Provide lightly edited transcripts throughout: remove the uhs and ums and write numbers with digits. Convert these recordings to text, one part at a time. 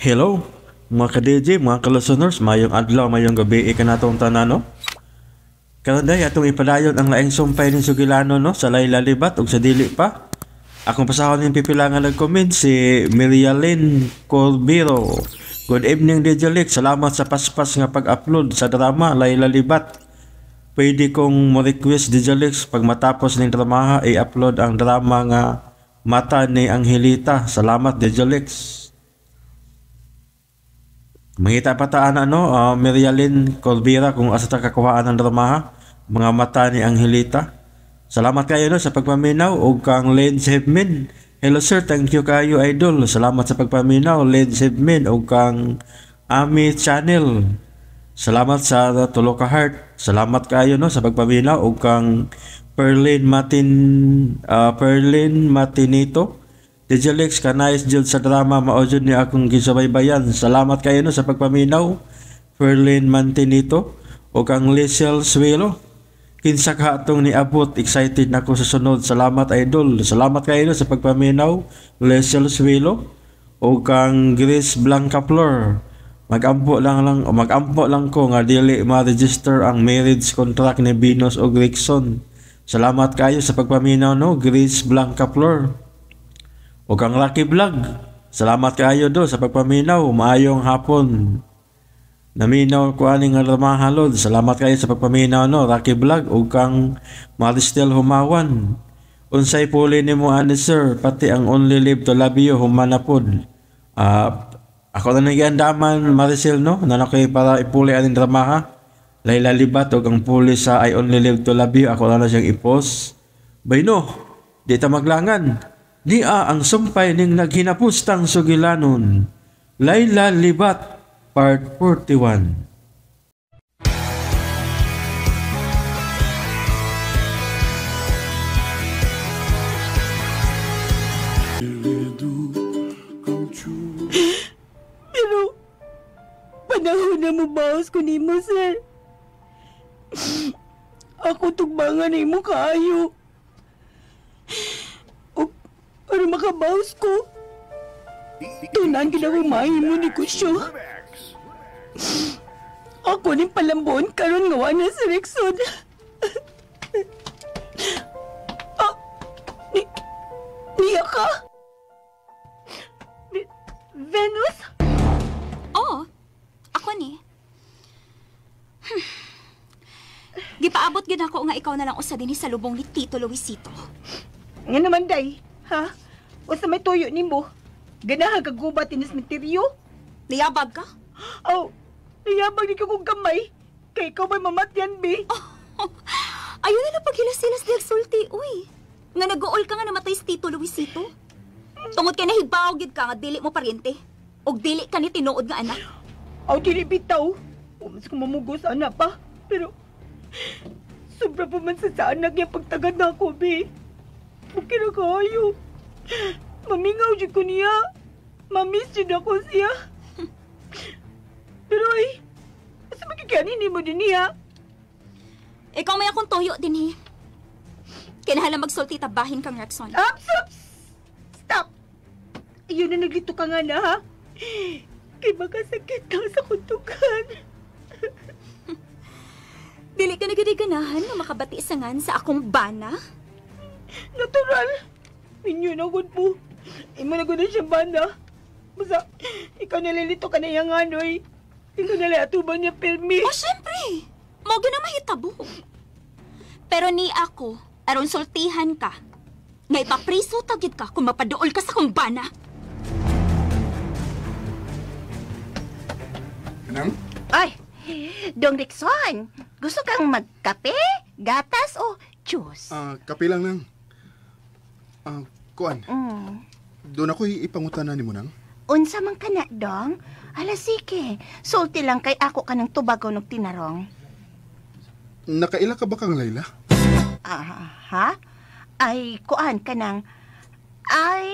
Hello, mga ka-DJ, mga ka-listeners, mayong adlaw, mayong gabi, ka natong tanano. Karonday, atong ipadayon ang laing sumpay ni Sugilano, no, sa Layla Libat, ug sa dili pa. Akong pasahon yung pipilangan nag-comment, si Mirialyn Corbiro. Good evening, DJ Lick. Salamat sa paspas nga pag-upload sa drama, Layla Libat. Pwede kong mo-request, DJ Lick, pag matapos ng drama, i-upload ang drama nga Mata ni Angelita. Salamat, DJ Lick. Mangita pa ta Mirialyn Colbira kung asa ta kakuhaan ng drama, mga Mata ni Angelita. Salamat kayo no sa pagpaminaw ug kang Len Sebmin. Hello sir, thank you kayo idol. Salamat sa pagpaminaw Len Sebmin ug kang Ami Channel. Salamat sa tulo ka heart. Salamat kayo no sa pagpaminaw ug kang Perlin Matinito. DJ Lex, kanais jud sa drama maojud ni akong gisubaybayan. Salamat kayo no sa pagpaminaw Perlin Mantinito o kang Liesel Suelo. Kinsa ka atong niabot, excited na ako sa sunod. Salamat idol. Salamat kayo no sa pagpaminaw Liesel Suelo o kang Grace Blanca Flor. Magampo lang ko nga dili ma-register ang marriage contract ni Venus o Gregson. Salamat kayo sa pagpaminaw no Grace Blanca Flor. O kang Lucky Vlog, salamat kayo do sa pagpaminaw, maayong hapon. Naminaw ko aning nga ramahalod, salamat kayo sa pagpaminaw no, Lucky Vlog, o kang Maristel Humawan. Unsay puli ni mo ani sir, pati ang Only Live to Love You, humanapod. Ako na nagiandaman Maristel no, nanakay para ipuli aning dramaha. Layla Libat, o kang puli sa I Only Live to Love You, ako na siyang ipost. Bayno, di ta maglangan. Dia ang sumpay ning naghinapustang Sugilanon. Layla Libat, Part 41. Pero, panahon na mo bawas ko ni mo, sir. Ako tugbangan ni mo kaayo. Para makabawas ko. Tunan kinahumahin mo ni Kusyo. Ako ning palambon karon nga wala si Rexon. Niya ka? Venus? Oo, ako ni. Gipaabot gid ako nga ikaw na lang usa dinhi sa lubong ni Tito Luisito. Nga naman, day. Ha? O sa may tuyo ni mo, ganahan kagubat in sementeryo? Niyabag ka? Oh, niyabag ni ka kong kamay. Kay ikaw may mamatyan, be. Oh, ayun na lang paghilas-hilas di sulti, uy. Nga nag-uol ka nga namatay si Tito Luisito. Tungod kay nahigbaw gid ka nga dili mo paryente. Og dili ka ni tinuod nga anak. Aw, dili bitaw. Mas kung mamugos anak pa. Pero, sobra pa man sa anak niya pagtagad na ako, be. Okay na kayo. Mamingaw dyan ko niya. Mamiss dyan ako siya. Pero ay, asa magkikanin mo din niya? Ikaw may akong toyo din eh. Kinahala magsulti tabahin kang Rexon. Stop! Ayun na naglito ka nga na, ha? Kay makasakit ka sa kuntukan. Dili ka nagidiganahan na makabati sa ngan sa akong bana? Natural. Minyo na gud po. Imo na gud siya banda. Basta, ikaw nalilito ka na yung anoy. Ikaw nalatuban niya permi. O, syempre. Mo na mahitabo. Pero ni ako, aron sultihan ka. Nga ipapriso tagid ka kung mapaduol ka sa kong bana. Anang? Ay, Dong Rexon, gusto kang magkape, gatas o juice? Kape lang nang. Kuan, Mm. doon ako ipangutanan ni mo nang. Unsa man ka na, Dong? Ala, sige. Sulti lang kay ako ka ng tubago ng tinarong. Nakaila ka ba kang Layla? Ha? Ay, kuan ka nang... Ay,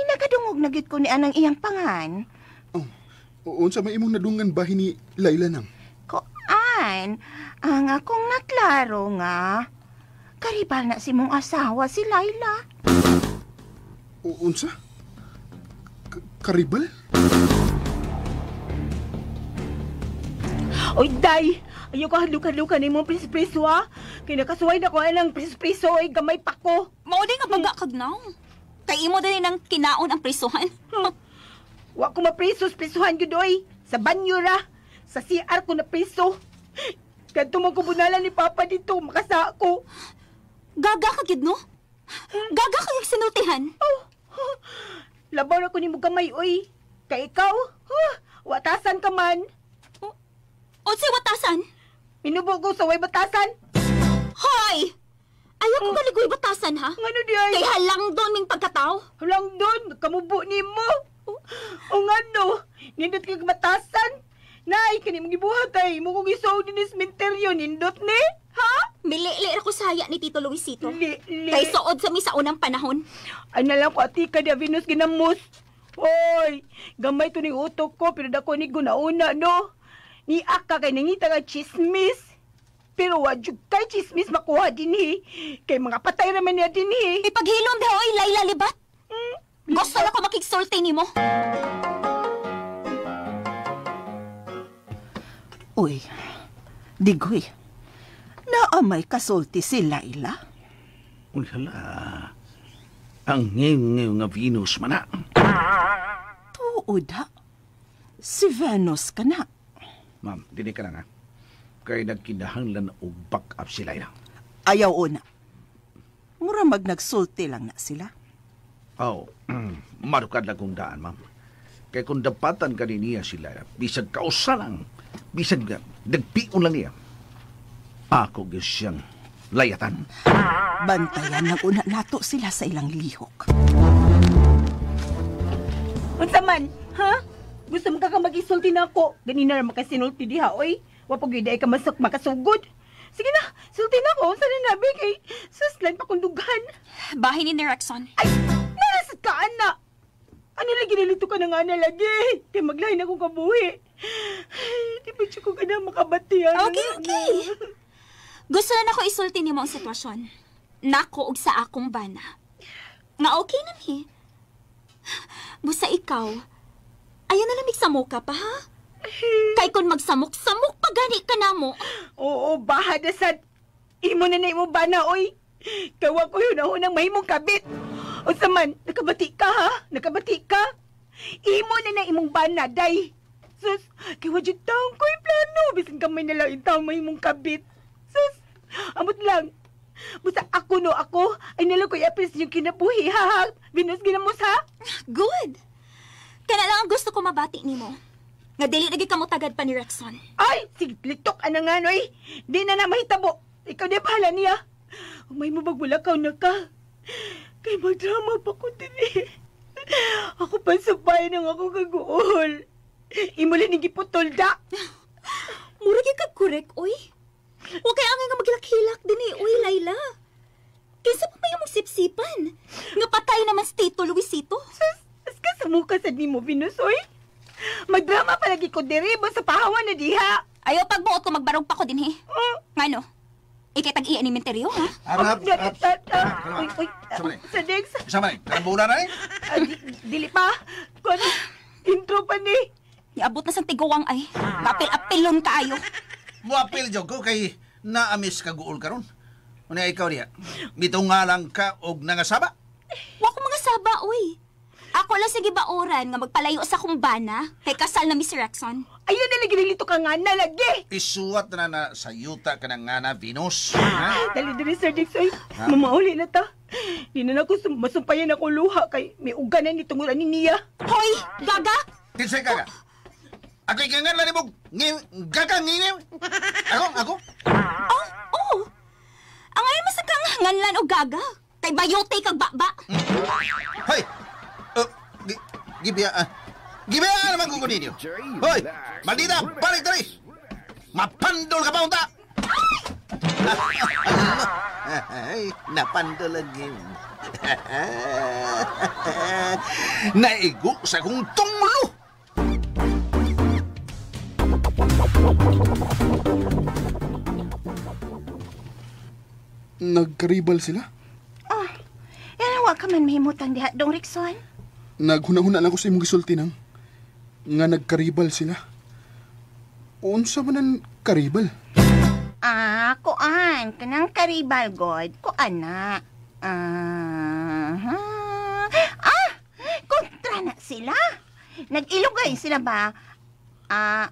nagadungog na gid ko ni anang iyang pangan. Unsa may imong nadungan bahin ni Layla nang? Kuan, ang akong naklaro nga. Karibal na si mong asawa si Layla. Unsa? Karibal? Oy, day! Ayaw ka hadlukan-lukan ni mong priso-priso, ha? Kaya nakasuway na ko ng priso-priso, ay gamay pa ko. Mao din nga baga kagnaw. Kay imo din ng kinaon ang prisuhan. Wa ko maprisos-prisuhan yun, oy. Sa banyo ra. Sa CR ko na priso. Kadto mo kubunalan ni Papa dito, makasa ako. Gaga ka gid no? Gaga ka yung sinultihan. Oh, labaw na ko ni mo gamay, oy. Kay ikaw, watasan ka man. O si watasan? Minubo ko sa way batasan. Hoy! Ayaw ko kaligoy batasan ha? Ngano di ay? Kay halang doon ming pagkatao. Halang doon, kamubo ni mo. O ngano, nindot kay batasan. Nay, kani mong gibuhat ay, mo kong isaw din ni sementeryo, nindot ni? Ha? Milili ako saya ni Tito Luisito. Li. Kay suod sa misa unang panahon. Ay nalang ko atika di Venus ginamos. Hoy, gamay to ni utok ko, pero dako ni gunauna, no? Ni aka kay nangita nga chismis. Pero wadyo kay chismis makuha din kay mga patay raman niya din Ipaghilom daw oy Layla libat. Gusto na ko makigsulti nimo. Uy, digoy. Naamay kasulti si Layla? Uy, hala. Ang ngayon nga Venus man na. Tuod ha. Si Venus ka na. Ma'am, dinig ka lang ha. Kaya nagkinahanglan og back up sila na. Ayaw una. Mura nagsulti lang na sila. Oh, marukad lang kong daan, ma'am. Kaya kung dapatan ka niya sila, bisag kausa lang, bisag nagpion lang niya. Ako gyud siyang layatan. Bantayan ng una nato sila sa ilang lihok. Unsa man, ha? Gusto mo ka mag-isulti na ako. Ganina na makasinulti diha, oy. Wapag yun ay ka makasugod. Sige na, sulti na ako. Saan na nabi kay suslan pa kong dugan. Bahin ni Rexon. Ay, narasat ka, anak. Ano lagi nalito ka na nga na lagi? Kaya maglahin akong kabuhi. Di ba siya ko ka na makabatihan? Okay. Gusto na ako isulti nimo ang sitwasyon. Nako og sa akong bana. Nga okay na mi. Busa ikaw, ayaw na lamig sa ka pa, ha? Kay kung magsamok-samok pa gani ka na mo. Oo, bahada sad. Imo na imo bana, oy. Kawa ko yun ako ng mahimong kabit. O saman, nakabati ka, ha? Nakabati ka? Imo na imong bana, day. Sus, kaya wadyo taong ko'y plano. Bisan kamay na lang itaw mahimong kabit. Sus, amot lang. Basta ako no, ako ay nalang ko'y apres yung kinabuhi, ha? Venus ginamos, ha? Good. Kaya lang ang gusto ko mabati nimo. Nga dili lagi ka mo tagad pa ni Rexon. Ay, sige, litok, ano nga, no, eh. Di na na mahitabo. Ikaw na bahala niya. May mabagbulakaw na ka. Kay magdrama pa ko din, eh. Ako pa sa bayan ng ako kaguol. Imuli ni giputol da. Murag ka correct, oy. Huwag kaya nga nga maghilak-hilak din eh, oy, Layla. Kaysa pa may magsipsipan. Nga patay naman si Tito Luisito. Sus, as ka sa mukha sa ni mo, Venus, oy. Magdrama palagi ko diribo sa pahawan na diha. Ayaw pagbuot ko magbarog pa ko din eh. Ngano? Ikitag-iya ni Menterio, ha? Arap! Uy, sa Dex. Isa man eh, karambunan na eh. Dili pa. Kung intro pa ni. Iabot na sa tiguwang ay. Kapil-apilon kaayo. Muapil jog ko kay naamis kaguol karon. Una ikaw diya, mitungalang ka og nangasaba. Wa ko mga saba, oy. Ako lang sige baoran nga magpalayo sa kumbana kay kasal na Miss Rexon. Ayun na lagi nilito ka nga na lagi. Isuwat na sa yuta ka ng nga na Venus. Ha? Dali dali, Sir Dix, oy. Mamauli na ta. Di na ako masumpayan ako luha kay may uganan ni tungulan ni Nia. Hoy, gaga! Kinsay ka ka? Ako ikangan lang mo, gagang ngingim. Ako? Oh! Ang ayaw masakang nganlan o gaga. Kay bayote kag baba. Hoy! Gibiyaan naman kung kuninyo. Hoy! Maldita! Balik tali! Mapandol ka pa unta! Ay, napandol lagi. Naigo sa kong tunglo! Nagkaribal sila? Yan wa ka man mahimutang diha, Dong Rexon. Naghuna-huna lang ko sa imong gisulti nang nga nagkaribal sila. Unsa man ang karibal? Kuan, kanang karibal god, kuan na. Kontra na sila. Nag-ilugay sila ba?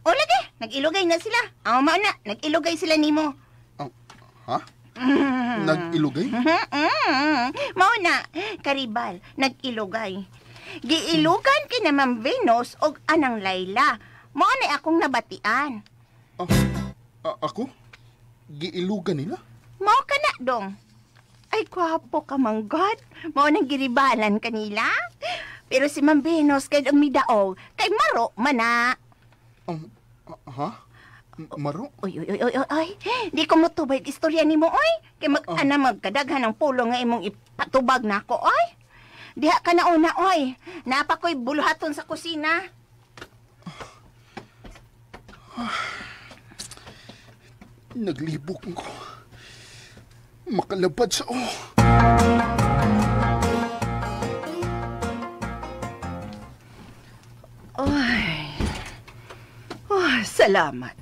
Lagi, nag-ilugay na sila. Mao na, nag-ilugay sila nimo. Ha? Nag-ilugay? Mao na, karibal, nag-ilugay. Giilugan kina Ma'am Venus og anang Layla. Mao na akong nabatian. Ako? Giilugan nila? Mao ka na dong. Ay, kwapo ka manggod. Mao nang giribalan kanila. Pero si Ma'am Venus kay ang midaog, kay maro mana. Ha? Maro? Oy. Di ko motubay istorya nimo, oy. Kay mag-ana magkadaghan ng pulo nga imong ipatubag nako, oy. Diha ka na una, oy. Napa ko'y buluhaton sa kusina. Naglibok ko. Makalabad sa Salamat.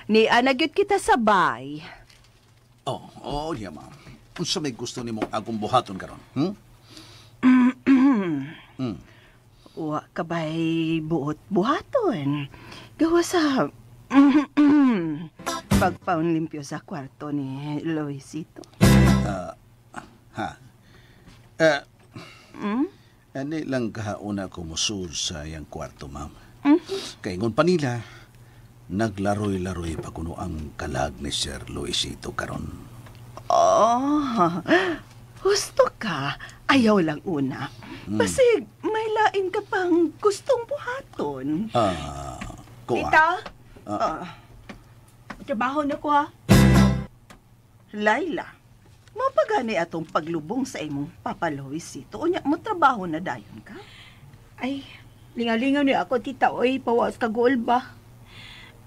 Ni anagyud kita sabay. Yeah, ma'am. Unsa may gusto nimong akong buhaton karon? Wa kabay buhaton. Gawa sa pagpaunlimpyo sa kwarto ni Luisito. Ani lang kahauna ko musud sa iyang kwarto, ma'am. Kaingon pa nila, naglaroy-laroy pa kuno ang kalag ni Sir Luisito karon. Gusto ka? Ayaw lang una. Basig, may lain ka pang gustong buhaton. Kuha. Tita? Trabaho na ko, ha? Laila, mapagani atong paglubong sa imong Papa Luisito. Unya mo trabaho na dayon ka? Ay, lingaw-lingaw ni ako, tita. Oy, pawas ka goal ba?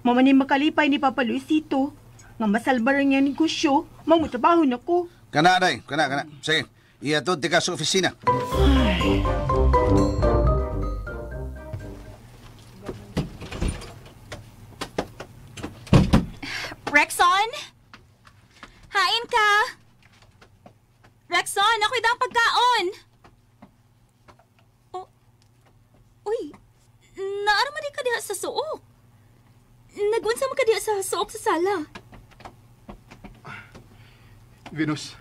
Mamani makalipay ni Papa Luisito. Nga masalbaran niya negosyo, trabaho na ko. Kana, day. Kana. Sige, iyatod ka sa opisina. Rexon? Hain ka? Rexon, ako'y dang pagkaon. Uy, naaraman di ka diha sa suok. Nagunsa mo ka diha sa suok sa sala. Venus,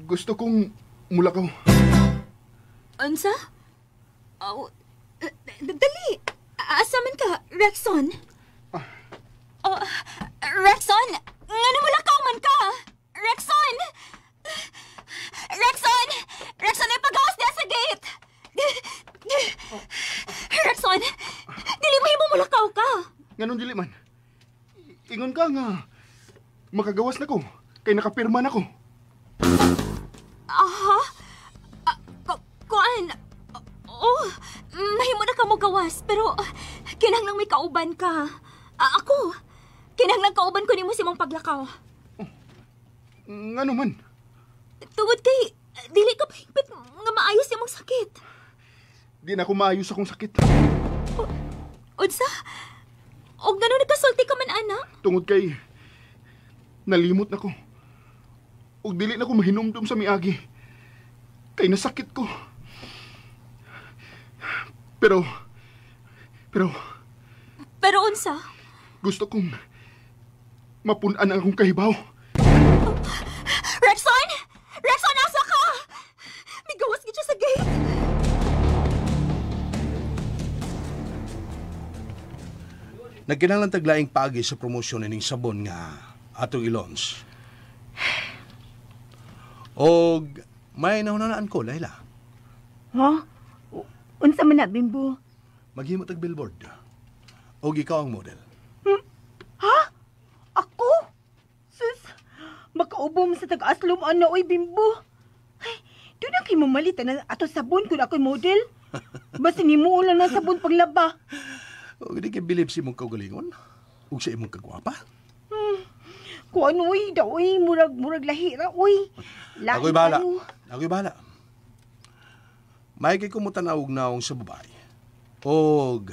gusto kong mulakaw. Unsa? Dali. Asaman ka, Rexon? Rexon! Nga namulakaw man ka! Rexon! Rexon, ay pag-awas niya sa gate! Rexon! Dili mo yung mulakaw ka! Ganon dili man. Ingon ka nga. Makagawas na ko. Kay nakapirma na ko. Kuan? Mahimo na ka mo gawas, pero kinahanglang may kauban ka. Ako, kinahanglang kauban ko nimo si mong paglakaw. Ngano man? Tungod kay, dili ka pahigpit nga maayos yung mong sakit. Di na ako maayos akong sakit. Unsa? O gano'n nagkasulti ka man, anak? Tungod kay nalimot na ko. Ug dili na ko mahinumdum sa miagi. Kay nasakit ko. Pero unsa? gusto kong mapunan ang akong kahibaw. Rexon! Rexon, asa ka? May gawas gid siya sa gate. Nagkinahanglan taglaing pagi sa promosyon ning sabon nga atong i-launch. Og may naunanaan ko, Layla. Ha? Unsa man na, Bimbo? Maghimo tag billboard. Og ikaw ang model. Ha? Ako? Sus, makaubom sa tag-aslom ano, oy, Bimbo. Ay, doon ang kimamalitan na ato sabon kung ako'y model. Basta ni mo lang na sabon paglaba. Og di kay bilib si mong kaugalingon. Og sa imong kagwapa. Kung ano, oy, daw, oy, murag lahira, oy. Ako'y bahala. May kay kumutanawog naong sa babae. Og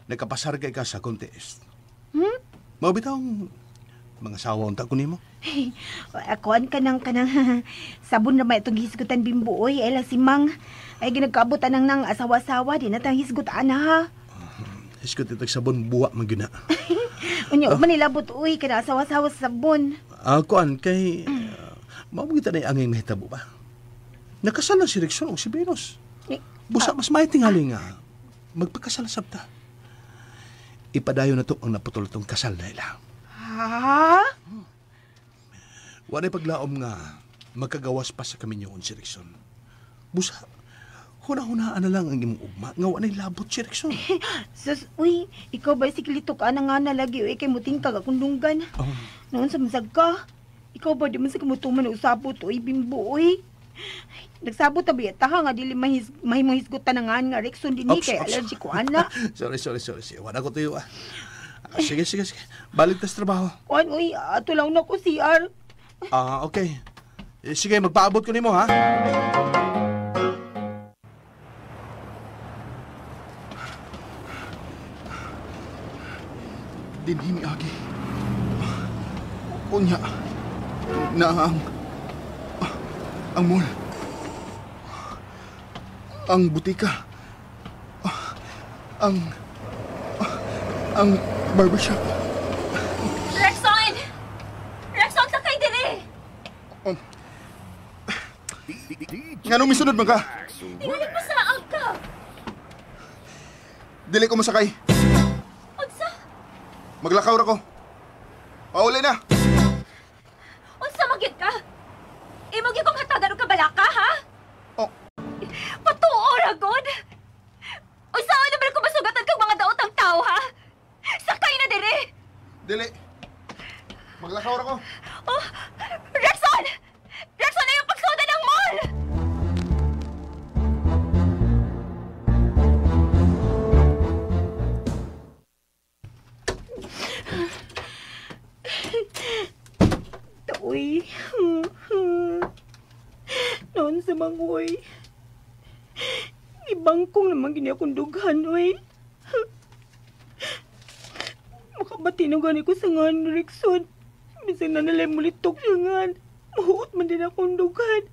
nakapasar kay ka sa contest. Mao bitaw mga sawa unta ko nimo. Akuan ka ng sabon na may itong hisgutan Bimbo, oy. Ay si Mang. Ay ginagkabutan nang asawa-asawa. Di na tang hisgutan na, ha? Hiskot itag sabon buwa magyuna. Unya, manilabot, uy. Kana asawa-asawa sa sabon. Kuan kay mao kita na angay mahitabo ba? Nakasal na si Rickson o si Venus. Busa mas may tingali nga magpakasal sabta. Ipadayo na to ang naputol tong kasal na ila. Ha? Wanay paglaom nga magkagawas pa sa kami niyon si Rickson. Busa, huna-hunaan na lang ang imong ugma nga wanay labot si Rickson. Sus, uy, ikaw ba si Kilito ka na nga nalagi, uy, kay muting ka kakundunggan. Noon sa masag ka, ikaw ba di man sa kamutuman na usabot, uy, Bimbo, uy. Nagsabot na ba ta nga dili mahimong hisgutan na nga Rickson din kay allergy ko, ana. Sorry. Wala ko tuyo, Sige. Balik tas trabaho. Kuan, uy, ato lang na ko CR. Okay. Sige, magpaabot ko nimo, ha? Dinhi mi agi. Unya. Na ang mall. Ang butika. Ang barbershop. Rexon! Rexon, sakay dili! Ngano misunod man ka? Tinalik mo sa ka! Dili ko masakay. Unsa? Maglakaw ra ko. Pauli na. Unsa magyud ka? Imo gyud kong hatagan og kabalaka, ha? Oh. Patuo ra god. Unsaon naman ko masugatan kang mga daotang tao, ha? Sakay na dire. Dili. Maglakaw ra ko. Oh, Rexon! Rexon na yung pagsuda ng mall! Uy. Noon sa mangoy. Ibangkong naman gini akong dughan, uy. Makabati na gani ko sa ngan, Rickson. Bisang na nalay mulitok siya ngan. Mahuot man din akong dughan.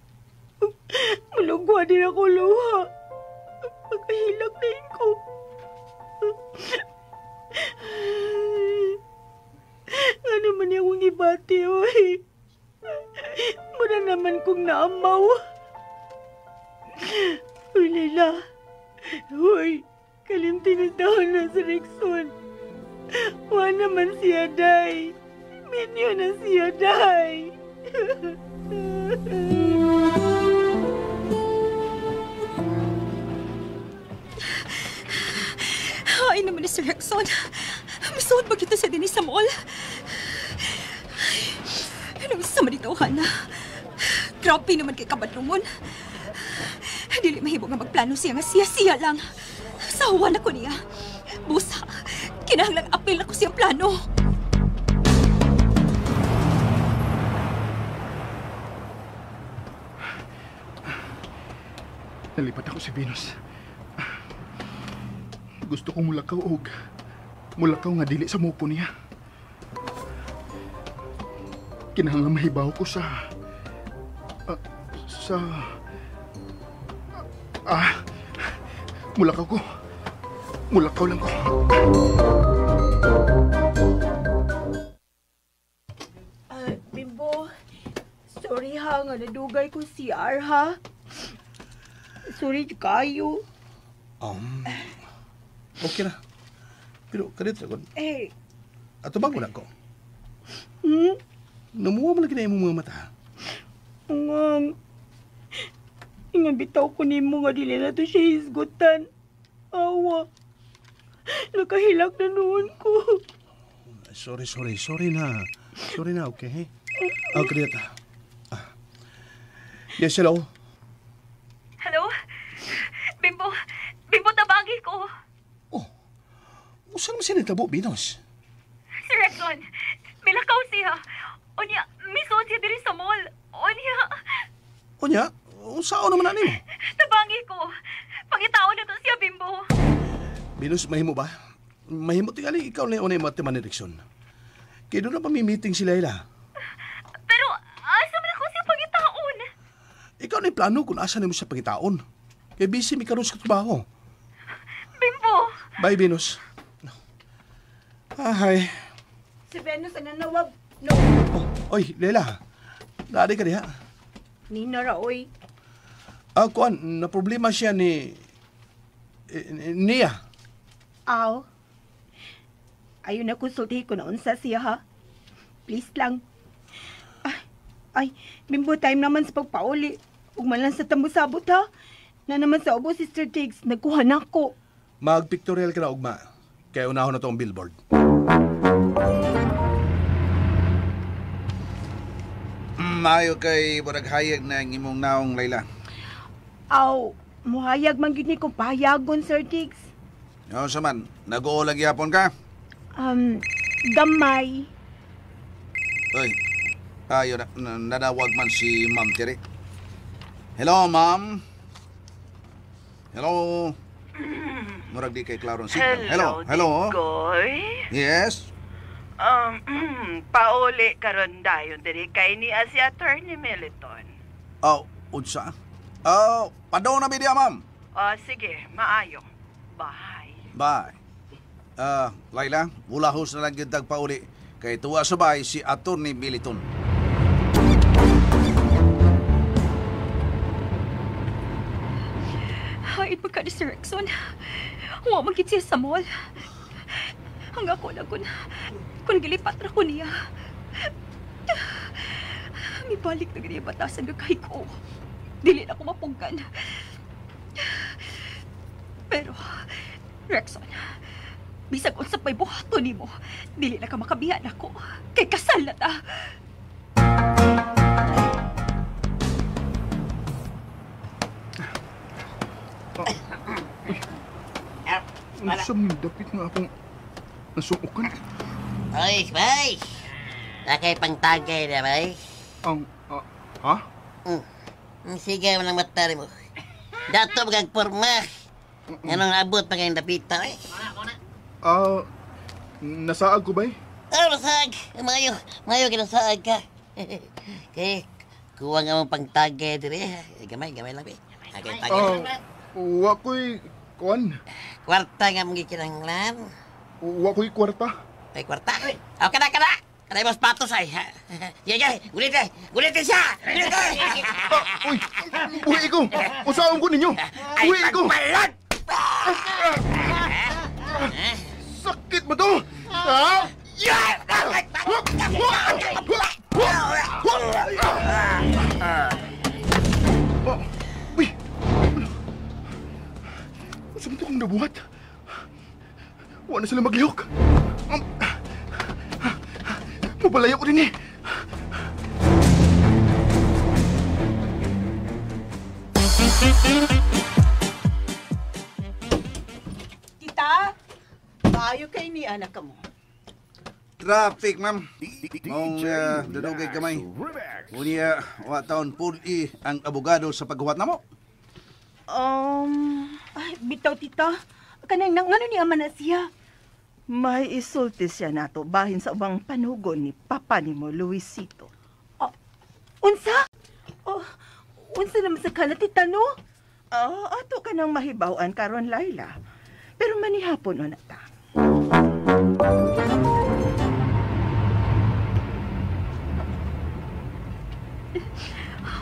Malugwa din ako luha. Pagkahilak na yun ko. Nga naman niya akong ibati, uy. Muna naman kong naamaw. Uy, Leila. Uy, kalimtinadahan na si Rickson. Wa naman siya, day. Minyo na siya, day. Ay naman ni Sir Rexon. Masuod ba kita sa dinis sa mall? Ano sa manitauhan na? Grabe naman kay kabadlungon. Dili mahibog nga magplano siya nga siya lang. Sawa na ko niya. Busa, kinahanglang apil ako siyang plano. Nalipat ako si Venus. Gusto kong mulakaw og mulakaw nga dili sa mupo niya. Kinahanglan mahibaw ko mulakaw ko. Mulakaw lang ko. Bimbo, sorry ha nga nadugay ko CR, ha? Sorry kayo. Okay na. Pero kadit ra kon. Ato bang wala ko? Namuha man lagi na imong mga mata. Ingan bitaw ko nimo nga dili na to siya hisgutan. Awa. Nakahilak na noon ko. Sorry na. Sorry na, okay? Kadit. Yes, hello? Hello? Bimbo tabagi ko. Saan mo sinitabo, Venus? Si Rexon, milakaw siya. Onya, misuod siya diri sa mall. Onya? Saan naman ani mo? Tabangi ko. Pangitao na to siya, Bimbo. Venus, mahimo ba? mahimot tingali ikaw na yung mga teman ni Rickson. Kaya doon na pami-meeting si Layla. Pero, asa man ako siya pagitaon? Ikaw na yung plano kung asa na mo siya pangitaon. Kaya busy mi karon sa trabaho. Bimbo! Bye, Venus. Hi. Si Venus ang nanawag. No. Oh, oy, Layla. Naaday ka diha. Nina ra, oy. Kuan, na problema siya ni Nia. Aw. Ayun na konsultihin ko na unsa siya, ha? Please lang. Ay, Bimbo, time naman sa pagpauli. Ug man lang sa tambusabot, ha? Na naman sa ubo, Sister Tiggs, nagkuha na ko. Mag-pictorial ka na, ugma. Kaya unahon na to ang billboard. Maayo kay Buraghayag na ang imong naong, Layla. Aw, muhayag man gid ni kong pahayagon, Sir Tiggs. Ano sa man, nag-uulag yapon ka? Gamay. Uy, nanawag man si Ma'am Tiri. Hello, Ma'am. Hello. Murag di kay Claron signal. Hello. Goy. Yes. Pauli karon dayon diri kay ni si Attorney Meliton. Oh, unsa? Padaw na media, Ma'am. Sige, maayo. Bye. Bye. Layla, ulahos na lang yung tagpauli. Kay tuwa sabay si Attorney Meliton. Hain pa ka ni Sir Rickson. Huwag magkit siya sa mall. Hanggang ko na kung gilipat na ko niya. May balik na ganyan batasan ka kay ko. Dili na ko mapungkan. Pero, Rickson, bisag unsa pa'y buhato ni mo, dili na ka makabihan ako. Kay kasal na ta. Unsa man dapit nga akong nasuukan? Oy, bay! Nakay pangtagay na, bay. Ha? Sige mo ng matari mo. Dato magagporma. Anong abot pa kayong dapita, eh? Nasaag ko ba eh? Nasag! Mayo kinasaag ka. Okay, kuha nga mong pangtagay dire. Gamay lang, bay. Okay, tagay. Wakoy, kuan. Kwarta nga mong gikinanglan. Wakoy kwarta. Ay, kwarta. O, kada! Kada mas patos ay. Yay! Gulitin siya! Uy ko! Usaon ko ninyo! Uy ko! Pagbalot! Sakit mo to! Ha? Uy! Saan ito kong nabuhat? Huwag na sila maglihok. Mapalayo ko din eh. Tita, maayo kay ni anak ka mo. Traffic, ma'am. Mong dadugay kamay. Unya, wa taon puli ang abogado sa paghuwat na mo. Ay, bitaw tita. Kanang nang ano ni ama na siya? May isulti siya nato bahin sa ubang panugon ni Papa ni mo, Luisito. Unsa? Unsa naman sa kana tita no? Ato ka nang mahibawan karon, Layla. Pero manihapon o na ta.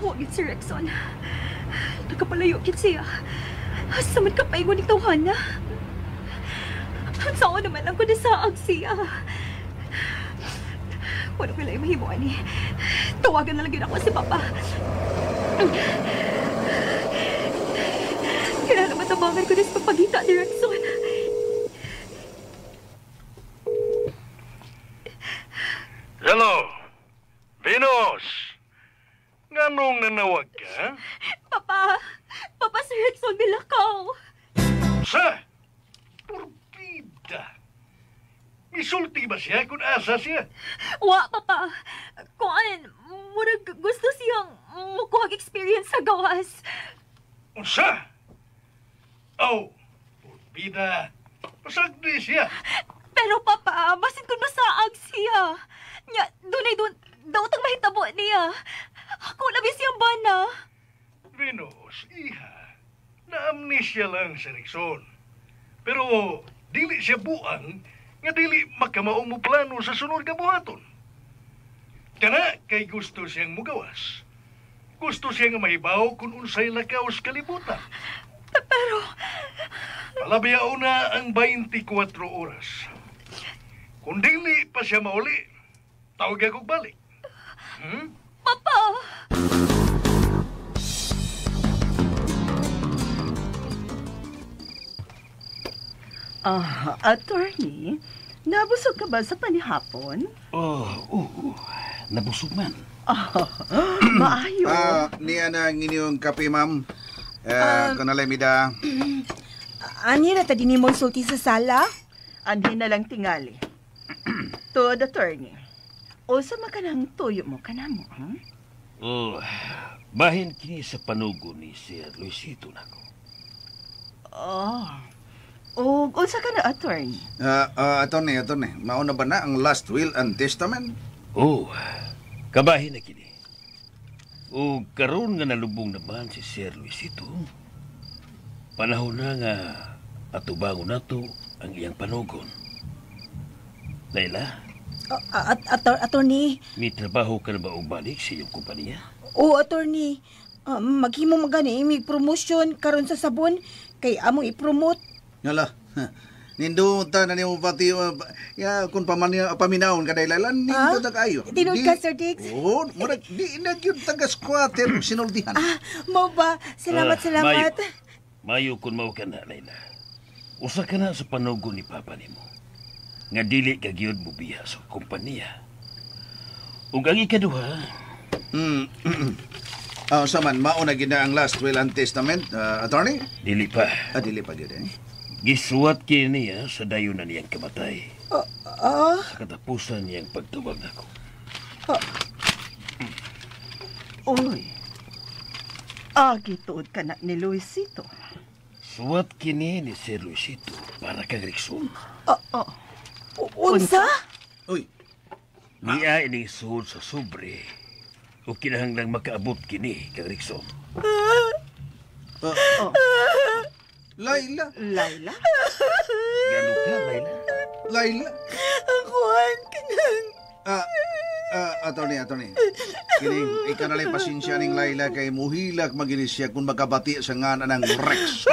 Huwag yun si Rickson. Nagkapalayo yun siya. Samad ka paingon ni Tawhana. Saan naman lang ko nasaag siya. Wala ko lang mahimuan eh. Tawagan na lang yun ako si Papa. Kailangan matabangan ko na sa papagita ni Rickson. Hello, Venus! Nganong nanawag ka? Papa si Rickson Bilakaw. Sa? Purbida! Misulti ba siya kung asa siya? Wa, Papa. Kuan, murag gusto siyang mukuhag experience sa gawas. Unsa? Oh, purbida. Pasagdi siya. Pero papa, basin kung masaag siya. Nya, dunay daw tang mahitabo niya. Ako labi siyang bana. Venus, iha, na-amnesia lang si Rickson. Pero dili siya buang nga dili makamaong mo plano sa sunod nga buhaton. Kana kay gusto siyang mugawas. Gusto siya nga mahibaw kung unsay lakaw sa kalibutan. Pero... Palabiao na ang 24 oras. Kung dili pa siya mauli, tawag akong balik. Papa! Attorney, nabusog ka ba sa panihapon? Nabusog man. Maayo. Niya na ang inyong kape, ma'am. Kanalay mida. Ani na tadi ni mo sulti sa sala? Anhin na lang tingali. To the attorney. O sa makanang tuyo mo kanamo, Bahin kini sa panugo ni Sir Luisito nako. O unsa ka na, attorney? Attorney, mauna ba na ang last will and testament? Kabahin na kini. O karon nga nalubong naman si Sir Luisito. Panahon na nga atubangon nato ang iyang panugon. Layla? Attorney. May trabaho ka na ba o balik sa iyong kumpanya? Attorney. Maghimo magani may promotion karon sa sabon kay among i-promote. Yala. Ninduta na niyo pati kung paminahon ka dahil lan nindot na kayo. Tinod ka, Sir Dix? Murag di na yun taga-squatter sinuldihan. Mau ba? Salamat. Mayo kung mao ka na, Layla. Usa ka na sa panugo ni Papa nimo. Nga dili ka gyud bubiya sa kompanya. Ug ang ikaduha, saman, mauna gina ang last will and testament, attorney? Dili pa. Dili pa gyud Gisuwat kini niya sa dayon na niyang kamatay. Sa katapusan niyang pagtawag nako. Uy. Gituod ka na ni Luisito. Suwat kini ni Sir Luisito para kang Rickson. Unsa? Uy. Niya ining suhod sa sobre. O kinahanglang makaabot kini kang Rickson. Layla? Gano ka, Layla? Layla? Akuan, kanang... Attorney. Kining, ikaw na lang pasensya ning Layla kay muhilag maginisya kung magkabati sa ngana ng Rex.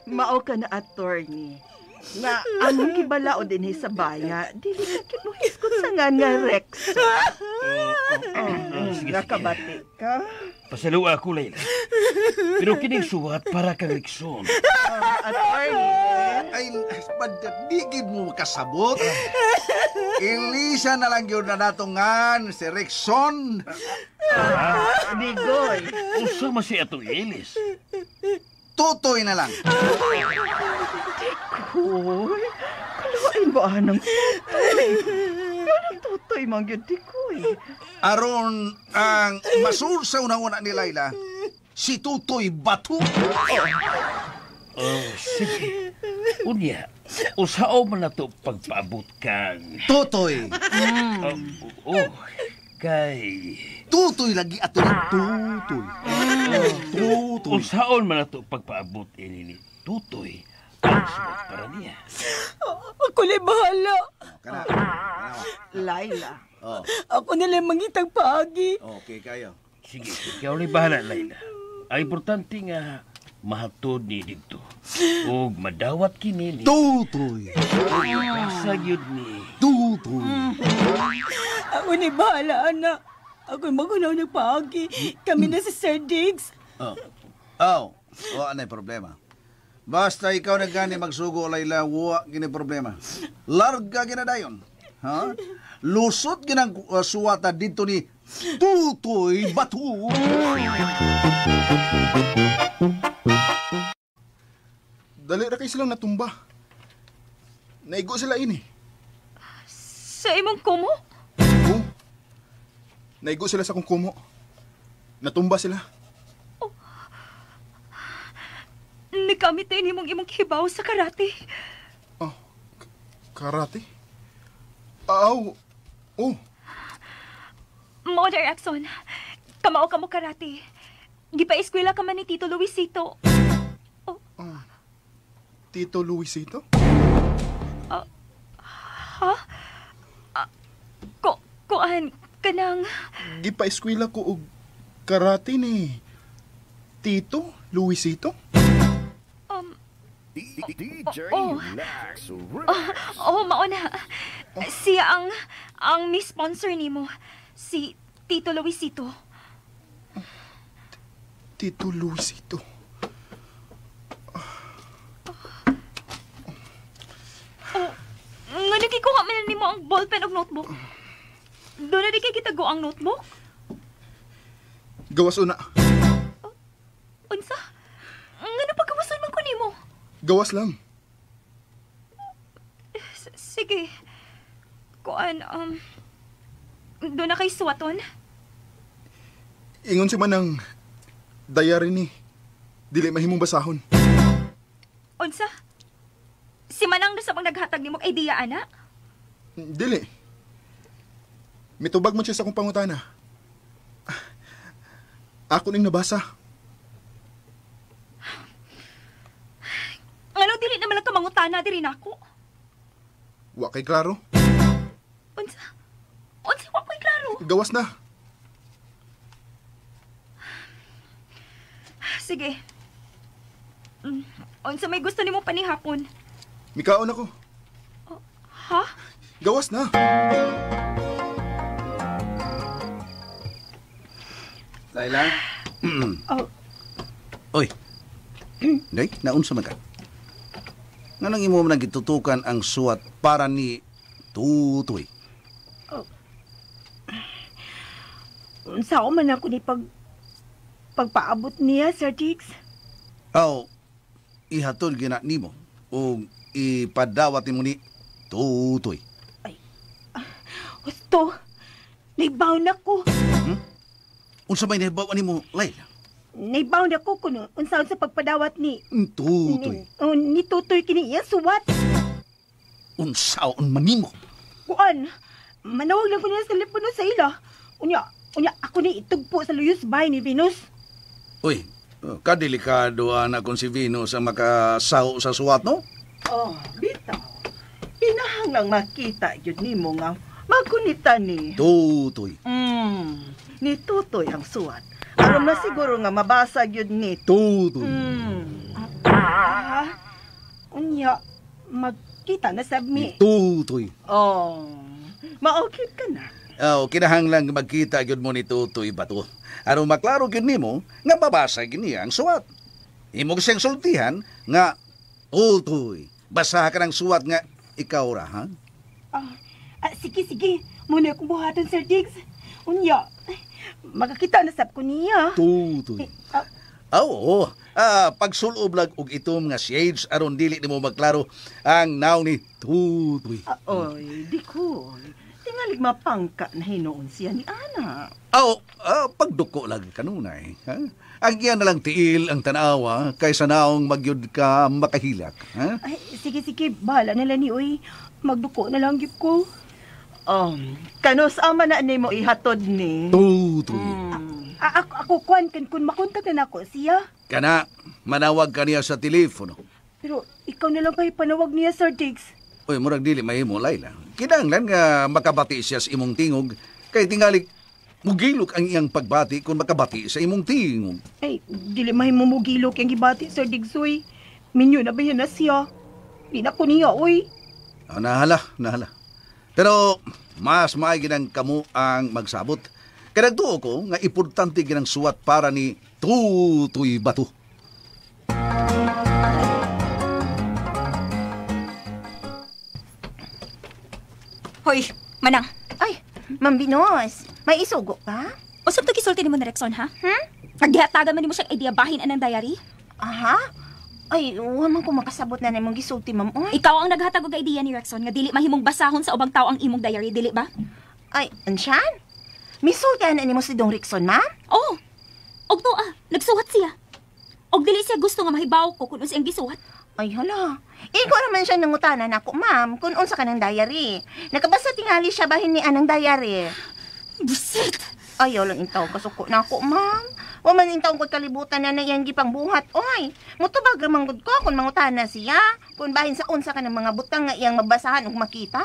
Mao ka na, attorney. Nga among gibalao din sa baya, dili ka kinuhiskot sa nga Rex. Nakabati ka? Pasaluwa ako, Layla. Pero kining suwat para kang Rickson. Attorney. Ay, digid mo kasabot. Ilisa na lang yun na natungan si Rickson. Bigoy. Usa man si atong Ilis. Tutoy na lang. Dikoy? Kaluwain ba ng tutoy? Ganang tutoy mang yun, Dikoy. Aron ang masul sa unang-una ni Layla, si Tutoy Batu. Sige. Unya, usao man na to pagpaabot kang... Tutoy. Kay... Tutoy lagi ato ng Tutoy. Tutoy. Usaon man na to pagpaabot ini ni Tutoy ang suwat para niya. Ako na bahala. Kana. Layla. Ako na lang mangitag paagi. Okay, kayo. Sige, ikaw na bahala, Layla. Ang importante nga mahatod ni dito. O madawat kini ni... Tutoy. Kasag yun ni... Tutoy. Ako na bahala, anak. Ako magunaw ng paagi. Kami na si Sir Diggs. Anay problema. Basta ikaw na gani magsugo, Layla, wa gini problema. Larga ginadayon. Ha? Lusot ginang suwata dito ni Tutoy Batu. Dali ra kay silang natumba. Naigo sila ini. Sa imong kumo? Naigo sila sa kong kumo. Natumba sila. Nagkamit na imong kibaw sa karate. Oh, karate? Aw, oh. Mao na, Rexon. Kamao ka mo karate. Gipa-eskwela ka man ni Tito Luisito. Tito Luisito? Ha? Kuan kanang Gipa-eskwela ko og karate ni Tito Luisito? Mao na. Siya ang Miss Sponsor nimo. Si Tito Luisito. Tito Luisito? Nga nagikuha man nimo ang ballpen og notebook. Doon na di kay kitago ang notebook? Gawas una. Unsa? Nga napagawasan man ko nimo? Gawas lang. Sige. Kuan, doon na kay suwaton? Ingon si Manang diary ni. Dili mahimong basahon. Unsa? Si Manang na sa pang naghatag nimo idea, ana? Dili. Mitubag man siya sa akong pangutana. Ako ning nabasa. Ano dili naman lang ka mangutana diri nako? Wa kay klaro. Unsa wa ko'y klaro? Gawas na. Sige. Unsa may gusto nimo panihapon? Mikaon ako. Ha? Gawas na. Laila? Oy. Day, naunsa man ka? Nga nang imo man gitutukan ang suwat para ni Tutoy. Unsa man ako ni pagpaabot niya, Sir Diggs? Ihatod gina nimo o ipadawat nimo ni Tutoy. Gusto, naibound ako. Unsa may nahibawan nimo, Laila? Naibound ako kung unsaon sa pagpadawat ni Tutoy. Ni Tutoy kini iya suwat. Unsaon man nimo? Kuan, manawag lang ko niya sa telepono sa ila. Unya ako ni itugpo sa luyos bay ni Venus. Uy, kadelikado anak kung si Venus ang makasaw sa suwat, no? Bitaw. Pinahanglang makita yun nimo nga magkunita ni Tutoy. Ni Tutoy ang suwat. Aram na siguro nga mabasa yun ni Tutoy. Unya, magkita na sab mi. Tutoy. Maokit ka na. Kinahanglang magkita gyud mo ni Tutoy bato. Aron maklaro gyud nimo nga babasa gyud niya ang suwat. Imo siyang sultihan nga Tutoy. Basa ka ng suwat nga ikaw ra, ha? Sige. Muna akong buhaton, Sir Diggs. Unya, magkakita na sab ko niya. Tutoy. Oo. Pagsulob lang og itom nga shades aron dili nimo magklaro ang naw ni Tutoy. Di ko. Tingalig mapangka na hinoon siya ni Ana. Pagduko lang kanunay. Ha? Ang iyan na lang tiil ang tanawa kaysa naong magyud ka makahilak. Ha? Sige. Bahala na lang ni Uy. Magduko na lang gyud ko. Kanos ama na ni mo ihatod ni Tutoy. Ako kun makontak na nako siya. Kana, manawag ka niya sa telepono. Pero ikaw na lang kayo panawag niya, Sir Diggs. Uy, murag dili mahimo, Laila. Kinahanglan nga makabati siya sa imong tingog, kay tingali mugilok ang iyang pagbati kung makabati sa imong tingog. Dili mahimo mugilok ang gibati, Sir Diggs, uy. Minyo na ba yan na siya? Di na ko niya, uy. Nahala. Pero, mas maay ginang kamo ang magsabot. Kaya nagtuo ko nga importante ginang suwat para ni Tutoy bato. Hoy, Manang. Ma'am Venus, may isugo ka? Usap to gisulti ni mo na Rexon, ha? Naghihatagan man ni mo siyang idea bahin anang diary? Waman ko makasabot na namang gisulti, ma'am. Ikaw ang naghatag og idea ni Rexon nga dili mahimong basahon sa ubang tao ang imong diary, dili ba? Ansyan? Misulti na ni mo si Dong Rexon, ma'am? Oo. Og to nagsuhat siya. Og dili siya gusto nga mahibaw ko kung unsay ang gisuwat. Ay, hala. Iko naman siya nangutanan ako, ma'am, kung unsa ka ng diary. Nakabasa tingali siya bahin ni anang diary. Busit! Ayaw lang intaw kasuko na ako, ma'am. O man intaw ko kalibutan na iyang gipang buhat, oy. Mutubag ramang gud ko kung mangutana siya. Kung bahin sa unsa ka ng mga butang nga iyang mabasahan ug makita.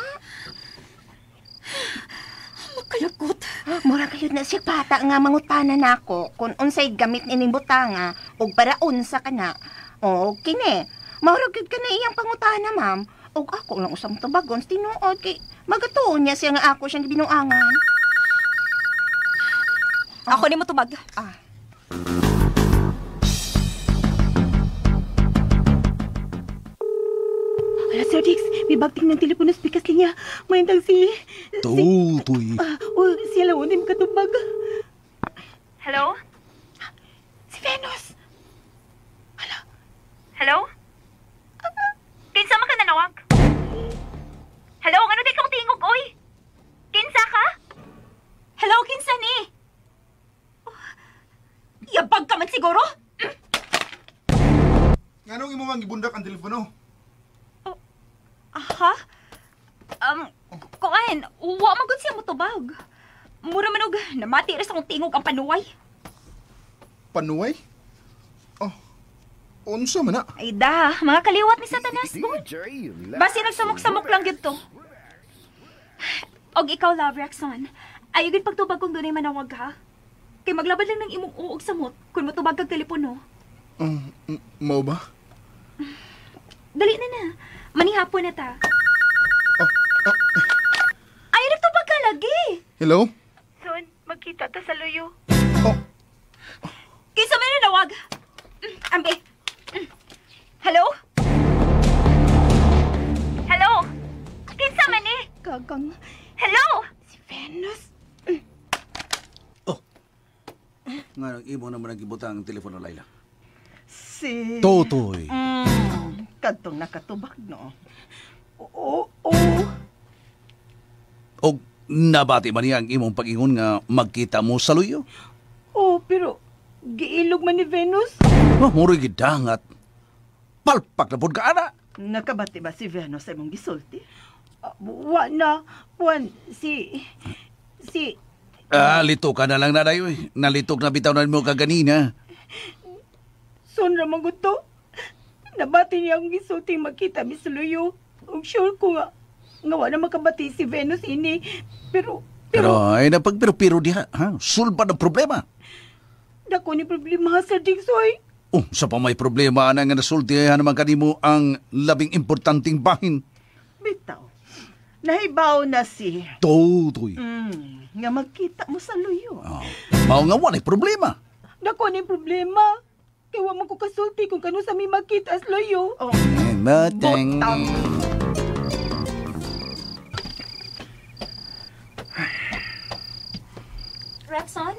Makalagot. Mura kayo na siya bata nga mangutana na ako kung unsay gamit ining butanga ug para unsa ka na. O, kini. Mauragid ka na iyang pangutana, ma'am. Og ako lang usam tubagon tinuod kay magatuon niya siya nga ako siyang binuangan. Ako ni mo tubag. Ala, Sir Dix, may bagting ng telepono speakers linya. Mayintang si... Tutoy. Siya lang unin katubag. Hello? Si Venus. Hello? Kinsa man ka nanawag? Hello, ano di kang tingog, oy? Kinsa ka? Hello, kinsa ni? Yabag ka man siguro? Nganong imo mang gibundak ang telepono? Ha? Kuan, wa magud siya motubag. Mura man og namati ra sa akong tingog ang panuway. Panuway? Oh, unsa man na? Ay da, mga kaliwat ni Satanas mo. Basi nagsamok-samok lang gyud to. Og ikaw, Love Rexon, ayaw gid pagtubag kung dunay manawag ha. Kay maglabad lang ng imong uog samot kung matubag kag telepono. Mao ba? Dali na. Manihapon na ta. Ay, nagtubag ka lagi. Hello? Son, magkita ta sa luyo. Oh. Kinsa man nawag? Ambe. Hello? Hello? Kinsa man ni? Gagang. Hello? Si Venus. Nga imo naman ang gibutang ang telepono, Laila. Si... Tutoy. Kadtong nakatubag, no? Oo. Og nabati man niya ang imong pag-ingon nga magkita mo sa luyo? Oo, pero giilog man ni Venus. Muro gidangat. Palpak na pod ka, ana. Nakabati ba si Venus sa imong gisulti? Wan, si... Litok ka na lang, nanay. Nalitok na bitaw na mo kaganina. Son ramang gusto. Nabati niya ang gisulting makita mi sa luyo. Og sure ko nga wala makabati si Venus ini. Pero ay napagpiro diha, ha? Sulba ng problema. dako ni problema sa Dixoy. Sa pa may problema na nga nasultihan naman kanimo ang labing importanteng bahin. Bitaw. Nahibaw na si... Tutoy. Nga magkita mo sa luyo. Mao nga walay problema. Dako ni problema. Kaya wa man ko kasulti kung kano sa mi magkita sa luyo. Mateng. Rexon?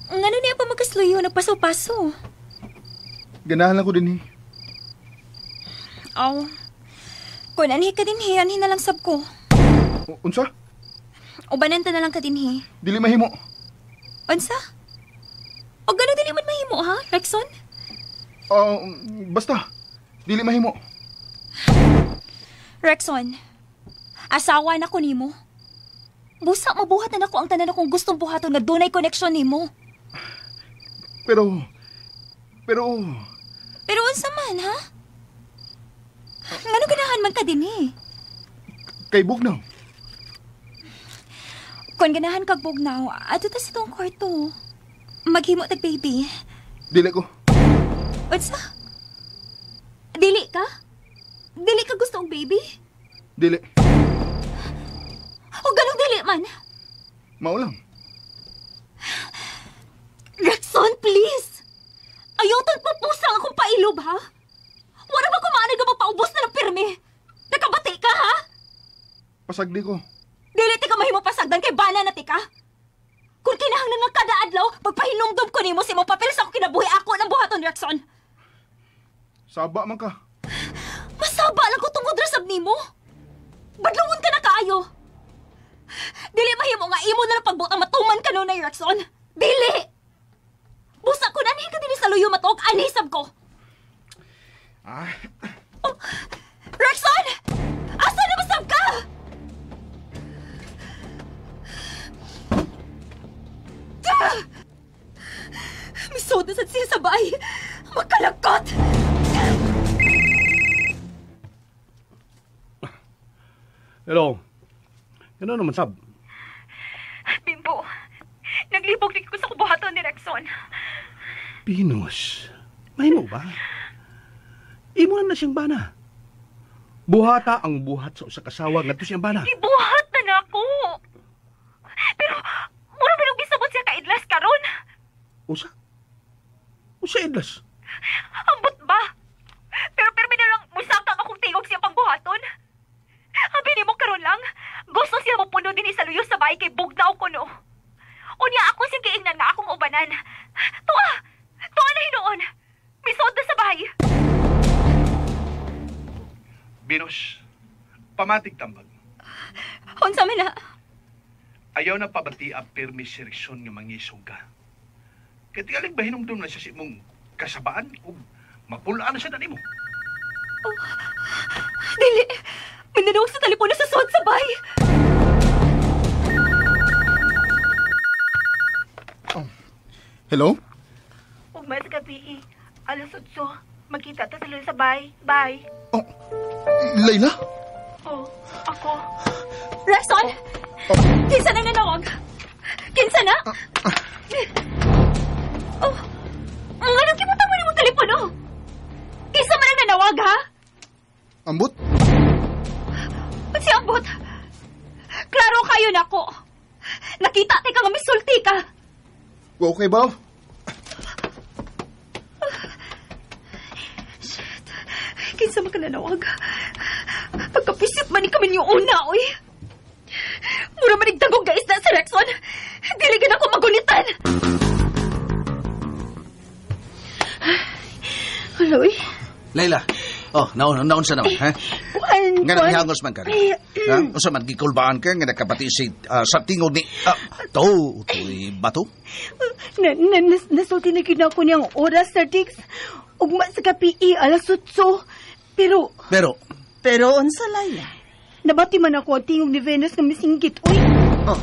Ngano niya pa magkasluyo, nagpaso-paso? Ganahan ako din Kung anhi ka din hi, anhi na lang sab ko. Unsa? O bananta na lang ka din hi. Dili mahimo. Unsa? O gano'n dili man mahimo ha, Rexon? Basta. Dili mahimo. Rexon, asawa na ko nimo. Busa mabuhat na ako ang tanan akong gustong buhaton na dunay koneksyon nimo. Pero unsa man, ha? Ngano ganahan man ka din eh? Kay Bugnaw. Kung ganahan kag Bugnaw, ato ta sa tong kwarto. Maghimo tag baby. Dili ko. Unsa? Dili ka? Dili ka gusto og baby? Dili. O ganong dili man? Mao lang. Rexon, please! Ayaw tang papusang akong pailob, ha? Wala ba kumaanay ka magpaubos na ng pirmi? Nakabati ka, ha? Pasagdi ko. Dili ti ka mahimo pasagdan kay bana na ti ka. Kung kinahanglan nga kada adlaw, pagpahinumdum ko nimo sa imong papel sa akong kinabuhi ako ng buhaton, Rexon. Saba man ka. Masaba lang ko tungod rasab nimo. Badlungon ka na kaayo. Dili mahimo nga imo na lang pagbutang matuman ka nun na, Rexon. Dili! Busa ko Kung anahin ka din sa luyo matog, anisab ko. Oh, Rexon! Asa na masab ka? Misod na sad siya sa bahay. Magkalagkot! Hello. Ano naman, Sab? Bimbo, naglibog ko sa kubuhaton ni Rexon. Pinos, mahimo ba? Imo na siyang bana. Buhata ang buhat sa usa ka sawa ngadto siyang bana. Ibuhat na nako. Pero mura bilog bisabot siya ka idlas karon. Usa? Usa idlas? Ambot ba? Pero na lang musakang akong tingog siya pangbuhaton. Habi ni mo karon lang, gusto siya mo puno din sa luyo sa bahay kay bugnaw ko no. Unya ako siyang kiingnan nga akong ubanan. Tuwa na hinoon. Misod na sa bahay. Binos, pamatig tambag. Unsa man na? Ayaw na pabati ang permis si Rexon nga mangisog ka. Kaya tigalig ba hinumdum na siya si mong kasabaan o mapulaan na siya na nimo? Oh, dili, minanong sa telepono sa suot sa bahay. Hello? Huwag mas gabi, alas 8. Magkita ta sa bahay. Bye. Oh, Layla? Oh, ako. Rexon! Kinsa na nanawag? Kinsa na? Oh, anong kimutang mo ni mong telepono? Kinsa man ang nanawag, ha? Ambot? Ba't si Ambot? Klaro kayo na ko. Nakita ti ka nga misulti ka. Okay ba? Kinsa man ka nanawag? Pagkapisit man ni kami yung una, oy. Mura man igdagong gaisda sa Rexon. Diligan ako magulitan. Hello, eh. Layla. Oh, naon sa naon, ha? Nga nanghangos man ka. Ha? Usa man gikulbaan ka nga nakapati sa tingod ni Toy Bato. Nasulti na kinako niyang oras, Sir Diggs. Ugma sa kapi, alas 8. Pero, unsa, Layla? Nabati man ako ang tingog ni Venus na misinggit, uy. Oh,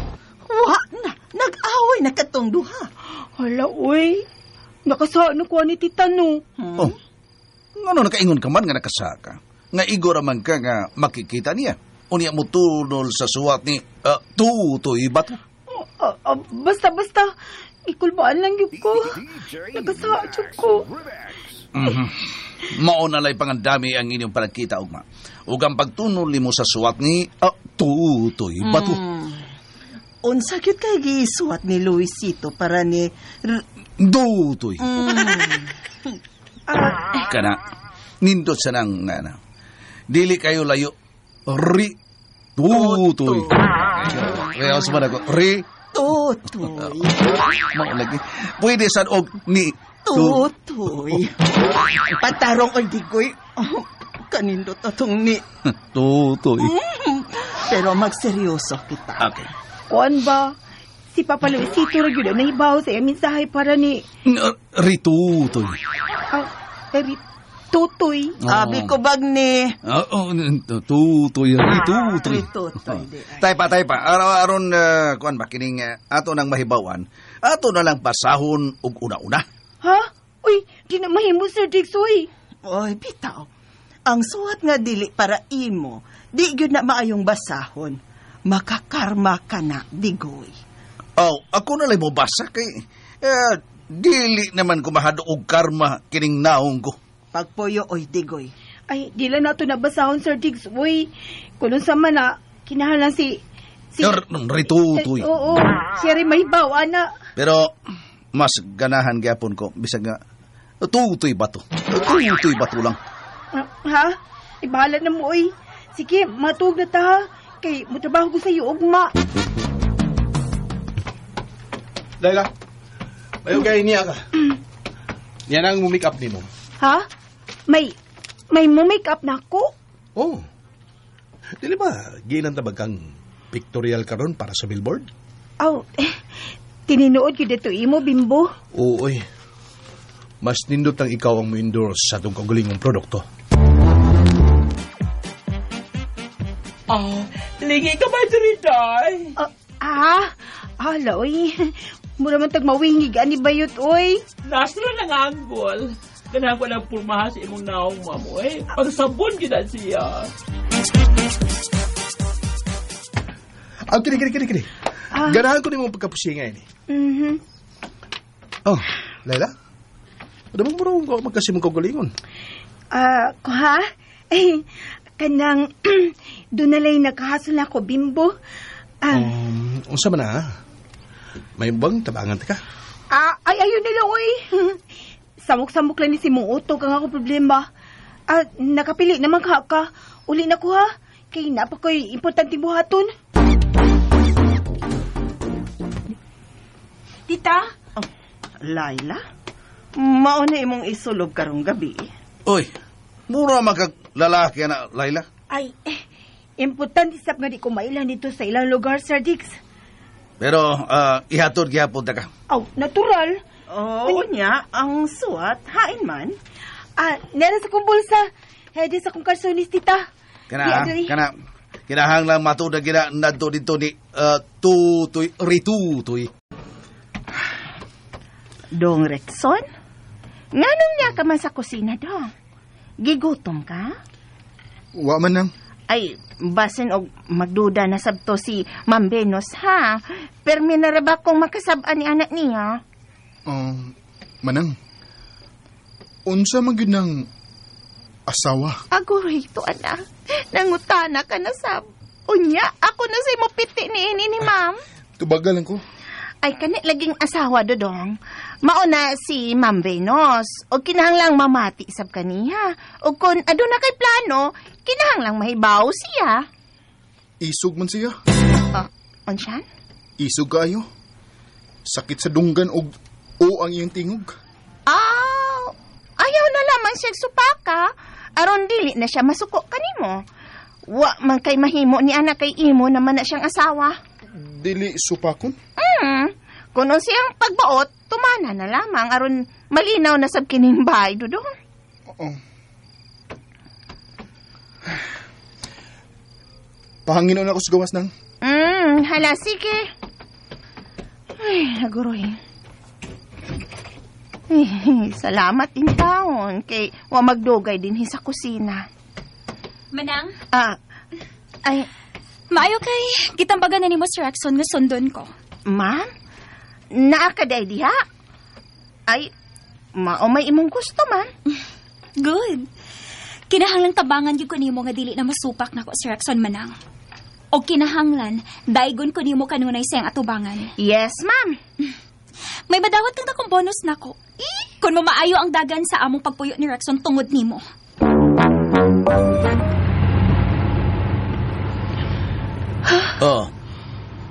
wa na. Nag-away na katong duha. Hala, uy. Nakasaan ako ni Tita, no? Oh, ano nakaingon ka man nga nakasaka? Nga igor man ka nga makikita niya. Unya mo tunol sa suwat ni Tutoy Bato. Basta. Ikulbaan lang yun ko. Nakasaan ko. Maunalay pangandami ang inyong panagkita, ugma. Ug ang pagtunol mo sa suwat ni Tutoy Bato. Unsa gyud kay gisuwat ni Luisito para ni Tutoy. Kana, nindot sa nang nana. Dili kayo layo. Tutoy. Kaya sa man ako, Tutoy. Maulagi. Pwede sa og ni Tutoy. Patarong ang digoy. Kanindot atong ni Tutoy. Pero magseryoso kita. Okay. Kuan ba? Si Papa Luisito rin yun na ibaw sa iyang mensahe para ni... Ritutoy. Tutoy. Abi ko bag ni... Tutoy. Ritutoy. Taypa. Aron, kuan ba, kining ato nang mahibawan, ato na lang pasahon og una-una. Ha? Uy, di na mahimo, Sir Diggs, uy. Oy, bitaw. Ang suwat nga dili para imo, di gyud na maayong basahon. Makakarma ka na, digoy. Oh, ako na lang mo basa kay dili naman ko mahado og karma kining naong ko. Pagpuyo oy digoy. Ay, di lang nato nabasahon, Sir Diggs, uy. Kung sa man na, kinahalan si Ritutoy. Oo, siya rin mahibaw, ana. Pero, mas ganahan gyapon ko, bisag nga, Tutoy Bato. Tutoy Bato lang. Ha? Ibahala na mo, uy. Sige, matug na ta, ha? Kay, matrabaho ko sa iyo, ugma. Layla, mayo kay niya ka. Yan ang make up ni mo. Ha? May make up na ako? Oh. Dili ba, gilan tabag kang pictorial karon para sa billboard? Tininood ko dito imo, Bimbo. Oo, oy. mas nindot ang ikaw ang mo-endorse sa itong kaugalingong produkto. Lingi ka ba diri, day? Hala, uy. Mura man tag mawingig, ani bayot, uy. Nastro na nga ang gol. Ganahan ko ng purmaha sa imong naong mamoy. Pag sabon kita siya. Kini. Ganahan ko na yung pagkapusinga ini. Oh, Laila? Ano bang marunong ko magkasimong kaugalingon? Kuha? Kanang, doon nalay nakahasol na ako, Bimbo. Unsa man na? May bang tabangan ka? Ayun na lang, uy. Samok-samok lang ni si Muuto kang ako problema. Nakapili naman ka. Uli na ko, ha? Kaya na pa ko'y importante buhaton. Tita? Laila? Mauna imong isulog karong gabi. Oy, mura magkaglalaki na, Laila. Importante sap nga di ko mailan dito sa ilang lugar, Sir Diggs. Pero, ihatod gyapon ta ka. Natural. Oo niya, ang suwat, hain man. Nera sa kong bulsa. Hede sa kong karsonis, tita. Kinahang lang matuda gina nadto dito ni Ritutoy. Dong Rexon? Nganong niya ka man sa kusina, dong? Gigutom ka? Wa man nang. Ay, basin og magduda na sabto si Ma'am Venus, ha? Permi na ra ba kung makasab-an ni anak niya? Manang. Unsa man gyud nang asawa? Agoy to, anak. Nangutana ka na sab. Unya, ako na say mo piti ni ma'am. Tubagal lang ko. Ay, kanit laging asawa, dodong. Mauna si Ma'am Venus. O kinahanglang mamati sab kaniya. O kung ado na kay plano, kinahanglang mahibaw siya. Isog man siya. Ansyan? Isog kaayo. Sakit sa dunggan og ang iyang tingog. Ayaw na lamang siya supaka. Aron dili na siya masuko kanimo. Wa man kay mahimo ni anak kay imo naman na siyang asawa. Dili supakon? Kuno siyang pagbaot, tumana na lamang aron malinaw na sab kining bahay, dudong. Oo. Pahanginoon ako sa gawas nang. Hala, sige. Ay, naguroy. Salamat din taon kay wa magdugay din sa kusina. Manang? Maayo kay gitambagan na ni mo Sir Axon nga sundon ko. Ma'am? Naakaday diha? Ay, may imong gusto, ma'am. Good. Kinahanglang tabangan yung ko nimo nga dili na masupak na ko Sir Axon, Manang. O kinahanglan, daigon ko nimo kanunay sayang atubangan. Yes, ma'am. May madawat kang takong bonus na ko. Kung mamaayo ang dagan sa among pagpuyo ni Rexon tungod nimo.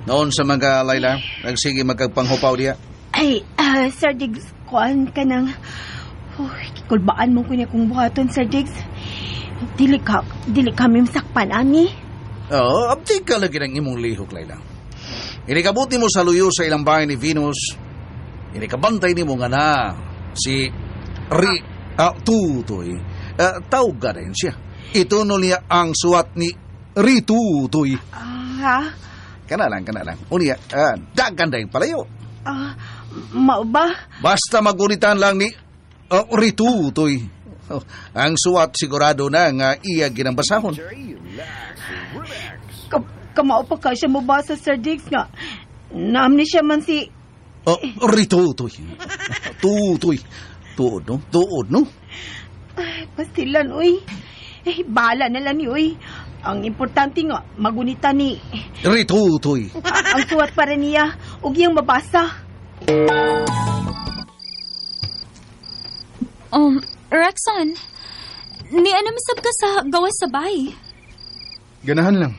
Noon sa mga Laila, nagsige magkagpanghupaw diya. Ay, Sir Diggs, kuan ka nang... Kikulbaan mo ko niya kung buhaton, Sir Diggs. Dili kami masakpan, ani. Abdi ka lagi ng imong lihok, Laila. Inikabuti mo sa luyo sa ilang bahay ni Venus. Inikabantay ni mo nga na si Tutoy. Tawag ka rin siya. Ito no niya ang suwat ni Ritutoy. Kana lang. Unya, dagan dahil palayo. Mao ba? Basta magunitan lang ni Ritutoy. Ang suwat sigurado na nga iya ginambasahon. Kamao pa ka siya mabasa, Sir Diggs, nga. Na-amnesia man si... Ritutoy. Tutoy. Tuod, no? Ay, pastilan, uy. Bahala na lang ni, uy. Ang importante nga, magunita ni... Ritutoy. Ang suwat para niya, ug iyang mabasa. Rexon, ni ano masab ka sa gawas sa bahay? Ganahan lang.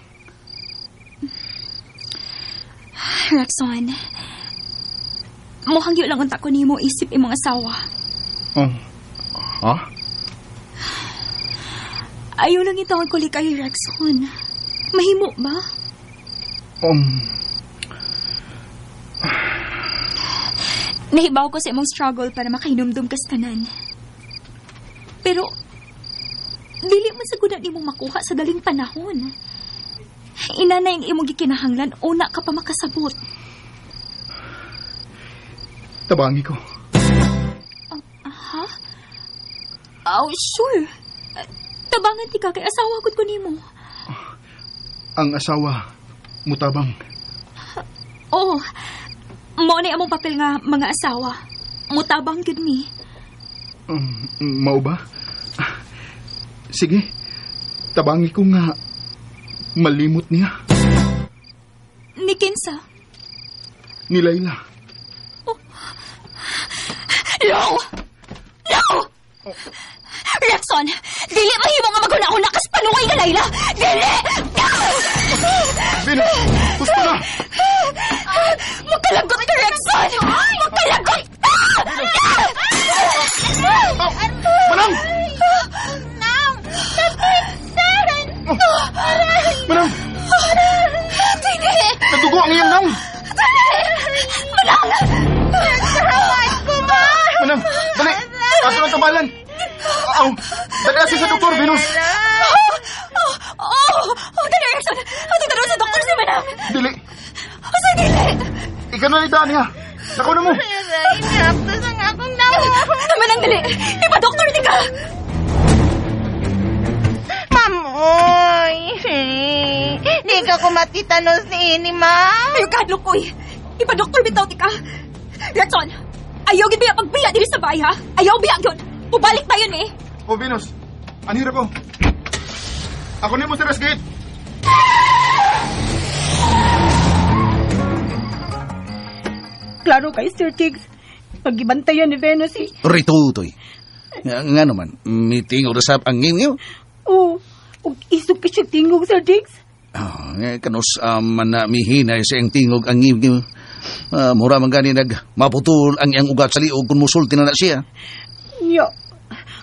Rexon, mukhang yun lang unta ko ni mo isip imong asawa. Ayaw lang itawag ko kay Rexon. Mahimo ba? Nahibaw ko sa imong struggle para makahinumdum ka sa tanan. Pero, dili man sa gunan imong makuha sa daling panahon. Ina na yung imong gikinahanglan, una ka pa makasabot. Tabangi ko. Ha? Oh, sure. Tabangan ti ka kay asawa gud ko nimo. Ang asawa, mutabang. Oo. Mo na among papel nga mga asawa. Mutabang gud mi. Mao ba? Sige. Tabangi ko nga malimot niya. Ni kinsa? Ni Layla. No! No! Rexon! Dili mahimo nga maguna-una kas panungay nga Layla! Dili! Venus! Gusto na! Magkalagot ka, Rexon! Magkalagot ka! Manang! Nang! Taran! Manang! Dili! Nagdugo ang iyang nang! Manang! Nagsahamay ko, ma! Manang! Dali! Kaso ng tabalan! Dali kasi sa doktor, Venus! Dali, Rexon! Tutulong sa doktor si Manang! Dili! Sa dili! Ikaw na nidaan niya! Nakaw na mo! Inaptos ang akong nawa! Manang, dali! Ipa-doktor di ka! Mamoy! Di ka kumatitanos ni ini, ma! Ayaw ka, Lukoy! Ipa-doktor bitaw ti ka! Rexon! Ayaw gid biya pagbiya diri sa bahay, ha? Ayaw biya yun! Pubalik tayo ni! Oh, Venus! Anhira ko! Ako ni mo sa Resgate! Klaro kay Sir Tiggs. Pag-ibantayan ni Venus eh. Rito, Toy. Nga naman, meeting o rasap ang ngayon. Oo. Ug isog ka siya tingog, Sir Tiggs. Kanus man na mihinay sa iyang tingog ang ngayon. Mura man gani maputol ang iyang ugat sa liog kung musulti na siya. Yo.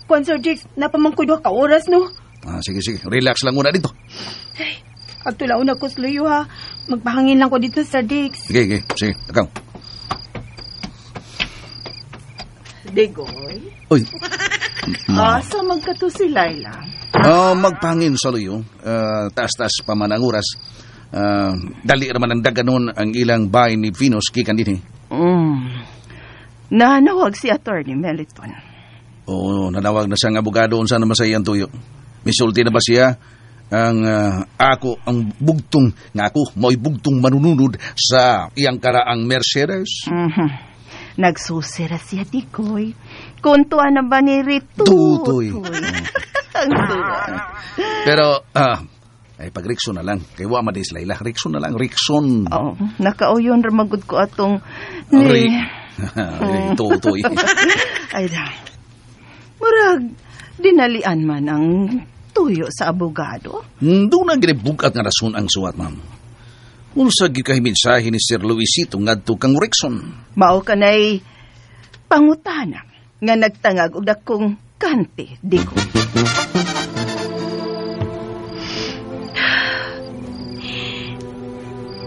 Kung Sir Tiggs, napamangko ka oras, no? Sige. Relax lang muna dito. Ay, agtulaw na ko sluyo, ha. Magpahangin lang ko dito, Sir Tiggs. Sige. Ikaw. Digoy? Uy. Asa magkato si Layla? Magpangin sa luyo. Taas-taas pa man ang oras. Dali naman ang daganon ang ilang bahay ni Venus kikan din. Nanawag si Attorney Meliton. Oo, nanawag na siyang abogado unsa naman sa iyang tuyo. Misulti na ba siya ang ako ang bugtong nga ako mo'y bugtong manununod sa iyang karaang Mercedes? Nagsusira siya, Digoy. Kuntuan na ba ni Rito? Tutoy. Ang suwa. Pero, pag Rickson na lang. Kay wa madis Layla. Rickson na lang. Rickson. Oo. Nakauyon ramagod ko atong Tutoy. Ay da. Murag, dinalian man ang tuyo sa abogado. Doon na ginibugat nga rason ang suwat, ma'am. Unsa gyud kay mensahe ni Sir Luisito ngadto kang Rickson? Mao kanay pangutana nga nagtangag og dakong kante, Digo.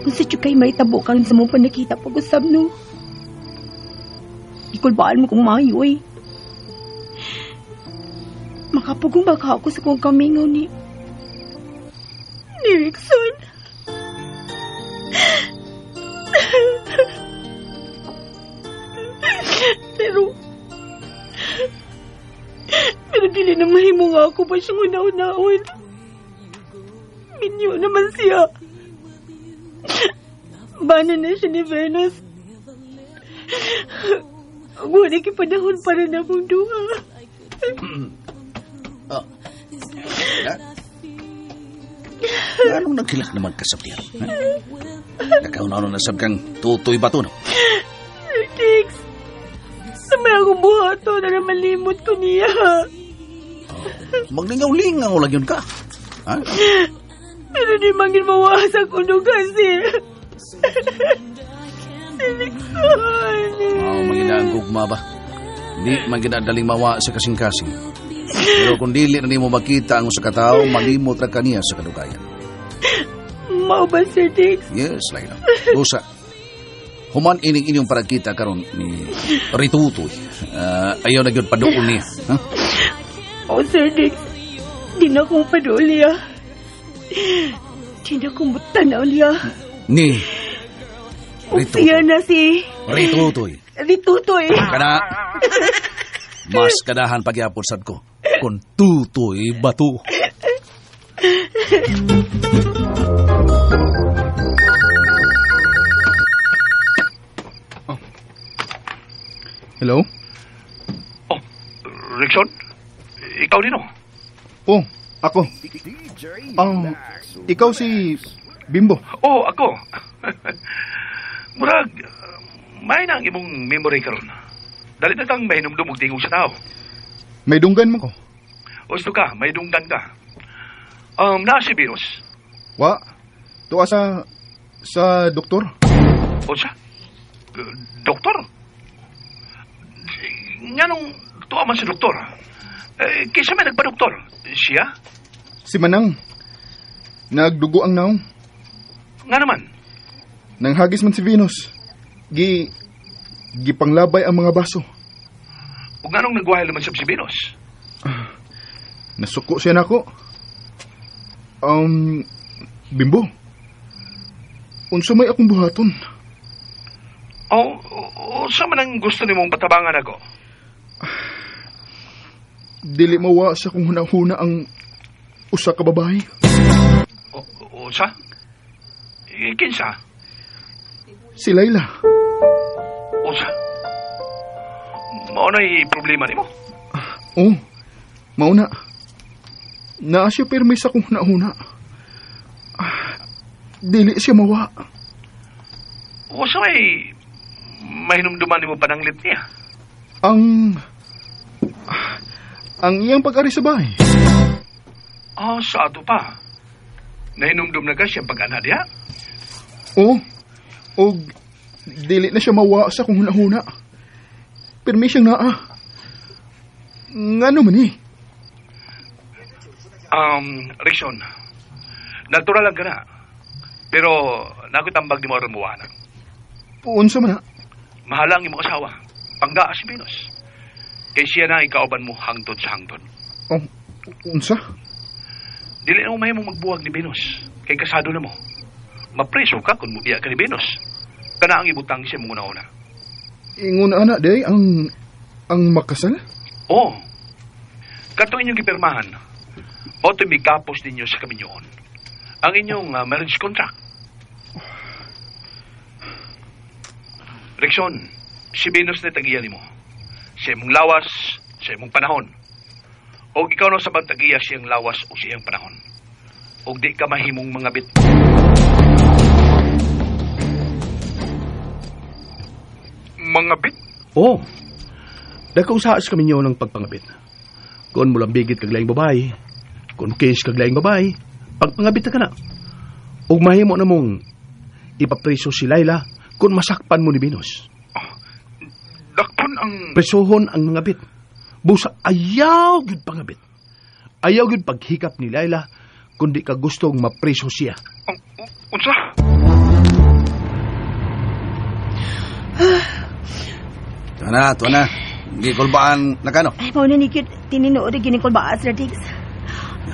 Kung sa kay may tabo karon sa mong panakita pag-usab, no? Ikulbaan mo kung mayo, eh. Makapagong baka ako sa kong kamingaw ni Rickson. Pero dili na mahimo nga ako pa siyang una-unahon. Minyo naman siya. Bana na siya ni Venus. Wala kipanahon para na akong duha. Anong nagkilak naman ka sa piyan? Nagkaunaw na sab kang tutoy ba to, no? Tix, sa may akong buhato na malimot ko niya. Maglingaw-lingaw lang yun ka. Ha? Pero di mangin mawasak ko no kasi. Manginaan gugma ba? Di manginadaling mawa sa kasing-kasing. Pero kung dili na mo makita ang sa katao, malimot ra kaniya sa kadugayan. Mau ba, Sir Tix? Yes, Layla. Usa. Human ining-inyong para kita karon ni Ritutoy. Ayaw na gyud paduol niya. Ha? Oh, Sir Dix. Di na akong paduli, ah. Di na akong butanaw niya. Ni Ritutoy. Siya na si... Ritutoy. Ritutoy. Kana, mas kadahan pagyapon sad ko kung tutoy bato. Hello? Oh, Rickson? Ikaw din, oh? Oh, ako. Ikaw si Bimbo. Oh, ako. Murag, may na ang imong memory karon. Dali na kang may numdumog tingog sa tao. May dunggan mo ko. Gusto ka, may dunggan ka. Na si virus. Wa, tuwa sa doktor. O siya? Doktor? Nga nung tuwa man si doktor. Kaysa may nagpa-doktor. Siya? Si Manang. Nagdugo ang naong. Nga naman? Nanghagis man si Venus. Gipanglabay ang mga baso. O nga nung nagwahil naman si Venus? Nasuko siya na ako. Bimbo. Unsa may akong buhaton? Sa man ang gusto ni mong patabangan ako? Dili mawa sa kung hunahuna ang usa ka babae. Sa? Kinsa? Si Layla. Sa? Mao na'y problema ni mo? Oo, mauna. Naa siya permis sa kung hunahuna. Dili siya mawa. Sa may hinumduman ni mo pananglit niya? Ang iyang pag-ari sa bahay. Sa ato pa. Nahinumdum na ka siyang pag-ana diya? Oo. O dili na siya mawa sa kung hunahuna. Permi siyang naa. Nga naman eh. Rickson, natural lang ka na. Pero nakutambag di mo rin muwanan. Unsa man na? Mahala ang imong asawa. Panggaa si Venus. Kay siya na ikauban mo hangtod sa hangtod. Unsa? Dili na umay mo magbuwag ni Venus. Kay kasado na mo. Mapreso ka kung mubiya ka ni Venus. Kana ang ibutang siya mong una-una. Ingon anak day ang makasal? Oo. Kato inyong ipirmahan. O tumigapos ninyo sa kaminyoon. Ang inyong marriage contract. Rickson, si Venus na tagiyan mo. Siya mong lawas, siya mong panahon. O ikaw na sa tagiya siyang lawas o siyang panahon. O di ka mahimong mga bit. Mga bit? Oo. Dagkong saas kami nyo ng pagpangabit. Kung mulambigit kag laing babae, kung case kag laing babae, pagpangabit na ka na. Ug mahimo na mong ipapreso si Layla kung masakpan mo ni Venus. Dakpon ang... Presohon ang mga bit. Busa ayaw gud pangabit. Ayaw gud paghikap ni Layla kundi ka gustong mapreso siya. Unsa? Tuwa na. Hindi kulbaan na kano? Ay, mauna ni Kit. Tininood na ginikol ba, Sir Diggs?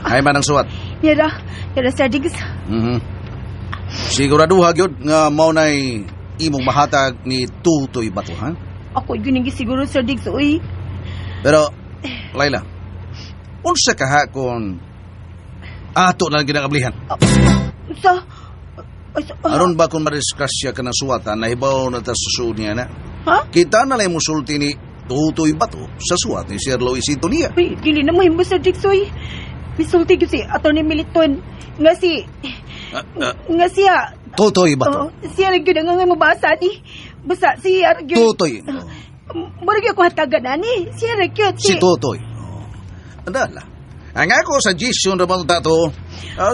Ay man ang suwat. Yara, Sir Diggs. Siguraduha gyud nga mao nay imong mahatag ni Tutoy Bato, ha? Ako yun siguro, Sir Diggs, uy. Pero, Layla, unsa ka ha kung ato na ginakablihan? Aron ba kung madiskrasya ka ng suwatan, nahibaw na ta susunod niya na? Ha? Kita na lang musulti ni Tutoy Bato sa suwat ni Sir Luisito niya. Uy, dili na mahimbo, Sir Diggs, uy. Misulti ko si Atty. Militon. Nga siya... Tutoy Bato? Siya rin yun ang mabasa ni. Basta siya rin yun... Tutoy? Marag ako hatagan na ni. Siya rin yun. Si Tutoy? Andala. Ang ako suggestion naman tato.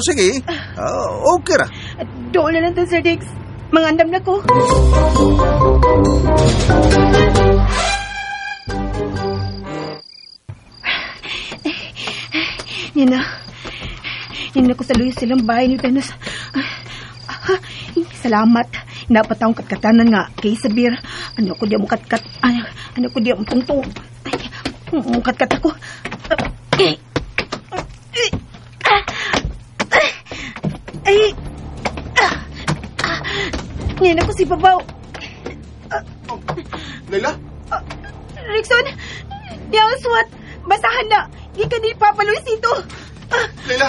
Sige. Okay ra. Doon na lang to, Sir Diggs. Mangandam na ko. Nina ko sa luyo silang bahay ni Venus. Salamat. napatawang katkatanan nga kay Sabir. Ano ko diya mo katkat, ano ko diya mo tungtong. Ay, katkat ako. Ngayon ako si Babaw. Layla? Rickson, di ang swat. Basahan na. Ika ni Papa Luisito. Layla,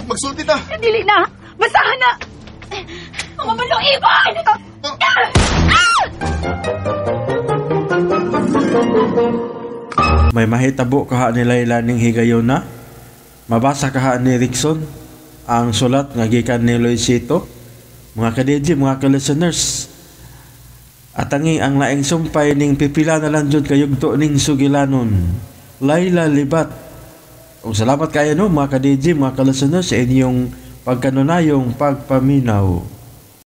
magsulti ta. Dili na. Basahan na. Mga malong ibon! May mahitabo kaha ni Layla ning higayon na. Mabasa kaha ni Rickson ang sulat nga gikan ni Luisito. Mga ka-DJ, mga ka-listeners. At ang laing sumpay ning pipila na lang dyan kayugto ning sugilanon. Layla Libat. O salamat kayo no mga ka-DJ, mga ka-listeners sa inyong pagkanunayong pagpaminaw.